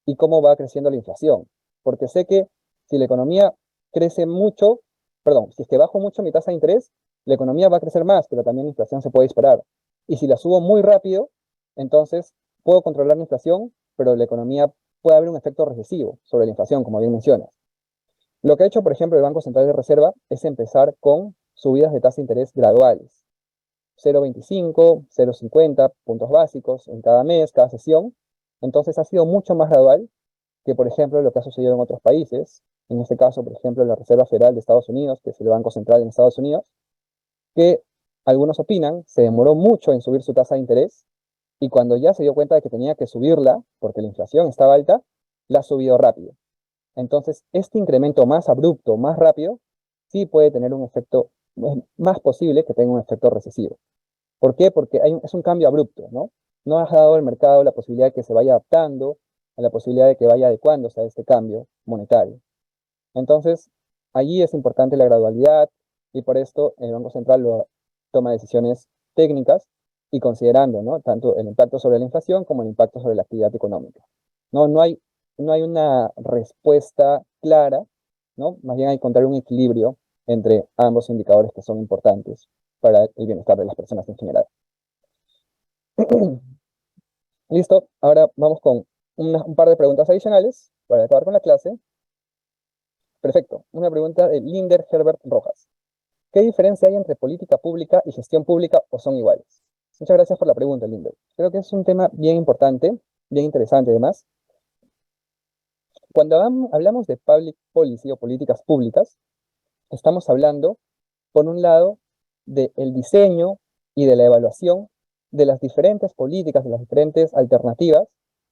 y cómo va creciendo la inflación. Porque sé que si la economía crece mucho, perdón, si es que bajo mucho mi tasa de interés, la economía va a crecer más, pero también la inflación se puede disparar. Y si la subo muy rápido, entonces puedo controlar la inflación, pero la economía puede haber un efecto recesivo sobre la inflación, como bien mencionas. Lo que ha hecho, por ejemplo, el Banco Central de Reserva es empezar con subidas de tasa de interés graduales. 0,25, 0,50 puntos básicos en cada mes, cada sesión. Entonces ha sido mucho más gradual que, por ejemplo, lo que ha sucedido en otros países. En este caso, por ejemplo, la Reserva Federal de Estados Unidos, que es el Banco Central en Estados Unidos, que algunos opinan se demoró mucho en subir su tasa de interés y cuando ya se dio cuenta de que tenía que subirla, porque la inflación estaba alta, la ha subido rápido. Entonces, este incremento más abrupto, más rápido, sí puede tener un efecto, es más posible que tenga un efecto recesivo. ¿Por qué? Porque es un cambio abrupto, ¿no? No has dado al mercado la posibilidad de que se vaya adaptando, a la posibilidad de que vaya adecuándose a este cambio monetario. Entonces, allí es importante la gradualidad y por esto el Banco Central toma decisiones técnicas y considerando, ¿no?, tanto el impacto sobre la inflación como el impacto sobre la actividad económica. No hay una respuesta clara, ¿no? Más bien hay que encontrar un equilibrio entre ambos indicadores que son importantes para el bienestar de las personas en general. Listo, ahora vamos con un par de preguntas adicionales para acabar con la clase. Perfecto, una pregunta de Linder Herbert Rojas. ¿Qué diferencia hay entre política pública y gestión pública o son iguales? Muchas gracias por la pregunta, Linder. Creo que es un tema bien importante, bien interesante además. Cuando hablamos de public policy o políticas públicas, estamos hablando, por un lado, del diseño y de la evaluación de las diferentes políticas, de las diferentes alternativas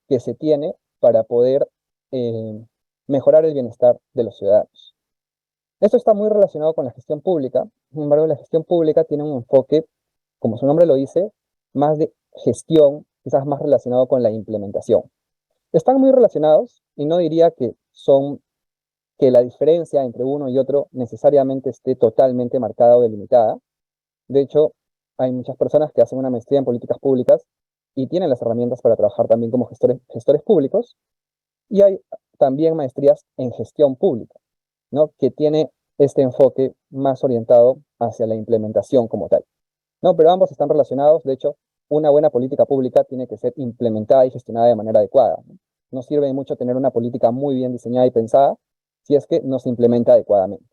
que se tiene para poder eh, mejorar el bienestar de los ciudadanos. Esto está muy relacionado con la gestión pública. Sin embargo, la gestión pública tiene un enfoque, como su nombre lo dice, más de gestión, quizás más relacionado con la implementación. Están muy relacionados y no diría que la diferencia entre uno y otro necesariamente esté totalmente marcada o delimitada. De hecho, hay muchas personas que hacen una maestría en políticas públicas y tienen las herramientas para trabajar también como gestores públicos. Y hay también maestrías en gestión pública, ¿no?, que tiene este enfoque más orientado hacia la implementación como tal. No, pero ambos están relacionados. De hecho, una buena política pública tiene que ser implementada y gestionada de manera adecuada. No sirve de mucho tener una política muy bien diseñada y pensada si es que no se implementa adecuadamente,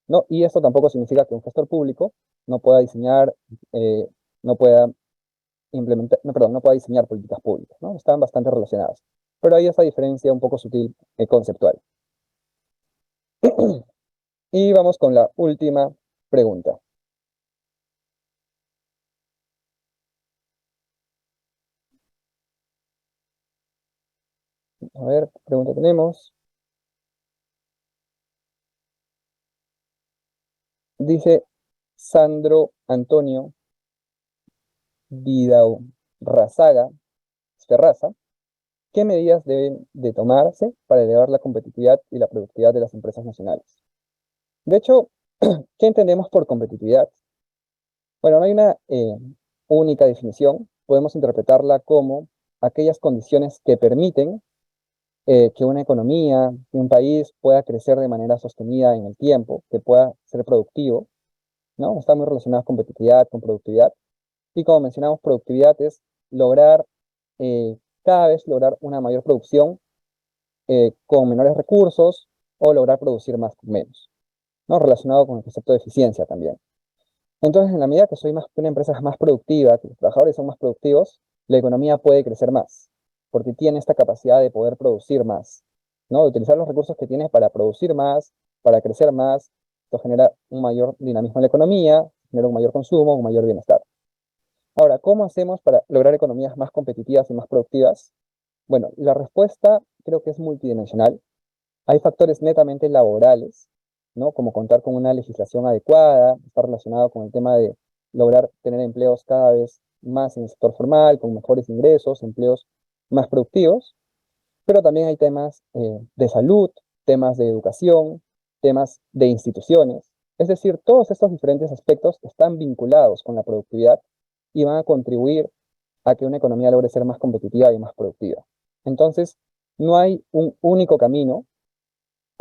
¿no? Y esto tampoco significa que un gestor público no pueda diseñar, no pueda implementar, no, perdón, no pueda diseñar políticas públicas, ¿no? Están bastante relacionadas. Pero hay esa diferencia un poco sutil, conceptual. Y vamos con la última pregunta. A ver, ¿qué pregunta tenemos? Dice Sandro Antonio Vidaurrazaga Ferraza, ¿qué medidas deben de tomarse para elevar la competitividad y la productividad de las empresas nacionales? De hecho, ¿qué entendemos por competitividad? Bueno, no hay una única definición. Podemos interpretarla como aquellas condiciones que permiten que una economía, que un país pueda crecer de manera sostenida en el tiempo, que pueda ser productivo, ¿no? Está muy relacionada con competitividad, con productividad. Y como mencionamos, productividad es lograr, cada vez lograr una mayor producción con menores recursos o lograr producir más con menos, ¿no? Relacionado con el concepto de eficiencia también. Entonces, en la medida que una empresa es más productiva, que los trabajadores son más productivos, la economía puede crecer más, porque tiene esta capacidad de poder producir más, ¿no? De utilizar los recursos que tiene para producir más, para crecer más. Esto genera un mayor dinamismo en la economía, genera un mayor consumo, un mayor bienestar. Ahora, ¿cómo hacemos para lograr economías más competitivas y más productivas? Bueno, la respuesta creo que es multidimensional. Hay factores netamente laborales, ¿no? Como contar con una legislación adecuada, está relacionado con el tema de lograr tener empleos cada vez más en el sector formal, con mejores ingresos, empleos más productivos. Pero también hay temas de salud, temas de educación, temas de instituciones. Es decir, todos estos diferentes aspectos están vinculados con la productividad y van a contribuir a que una economía logre ser más competitiva y más productiva. Entonces, no hay un único camino,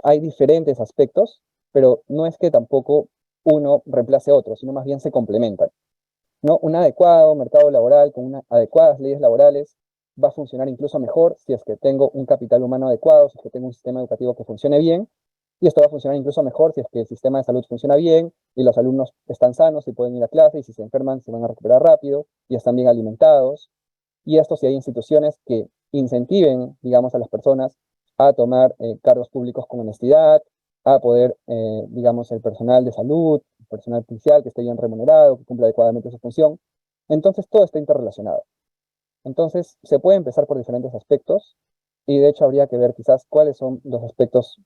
hay diferentes aspectos, pero no es que tampoco uno reemplace a otro, sino más bien se complementan, ¿no? Un adecuado mercado laboral con unas adecuadas leyes laborales va a funcionar incluso mejor si es que tengo un capital humano adecuado, si es que tengo un sistema educativo que funcione bien, Y esto va a funcionar incluso mejor si es que el sistema de salud funciona bien y los alumnos están sanos y pueden ir a clase, y si se enferman se van a recuperar rápido y están bien alimentados. Y esto si hay instituciones que incentiven, digamos, a las personas a tomar cargos públicos con honestidad, a poder, digamos, el personal de salud, el personal policial que esté bien remunerado, que cumpla adecuadamente su función. Entonces todo está interrelacionado. Entonces se puede empezar por diferentes aspectos y de hecho habría que ver quizás cuáles son los aspectos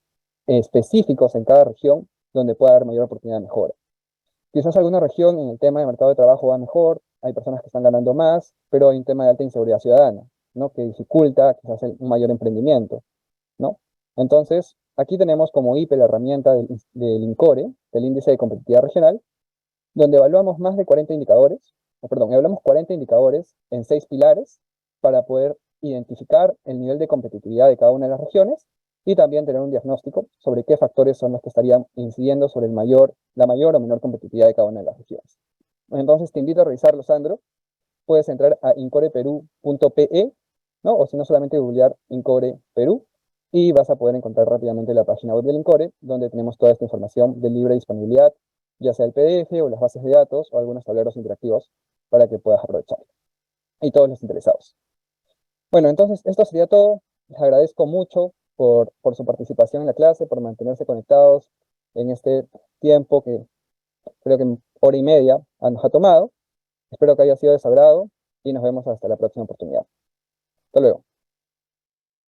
específicos en cada región donde pueda haber mayor oportunidad de mejora. Quizás alguna región en el tema de mercado de trabajo va mejor, hay personas que están ganando más, pero hay un tema de alta inseguridad ciudadana, ¿no? Que dificulta quizás un mayor emprendimiento, ¿no? Entonces, aquí tenemos como IPE la herramienta del INCORE, del Índice de Competitividad Regional, donde evaluamos más de 40 indicadores, perdón, evaluamos 40 indicadores en 6 pilares para poder identificar el nivel de competitividad de cada una de las regiones y también tener un diagnóstico sobre qué factores son los que estarían incidiendo sobre la mayor o menor competitividad de cada una de las regiones. Entonces te invito a revisarlo, Sandro. Puedes entrar a incoreperú.pe, ¿no? O si no, solamente googlear Incore Perú y vas a poder encontrar rápidamente la página web del Incore, donde tenemos toda esta información de libre disponibilidad, ya sea el PDF o las bases de datos o algunos tableros interactivos para que puedas aprovechar. Y todos los interesados. Bueno, entonces esto sería todo. Les agradezco mucho por su participación en la clase, por mantenerse conectados en este tiempo que creo que hora y media nos ha tomado. Espero que haya sido de su agrado y nos vemos hasta la próxima oportunidad. Hasta luego.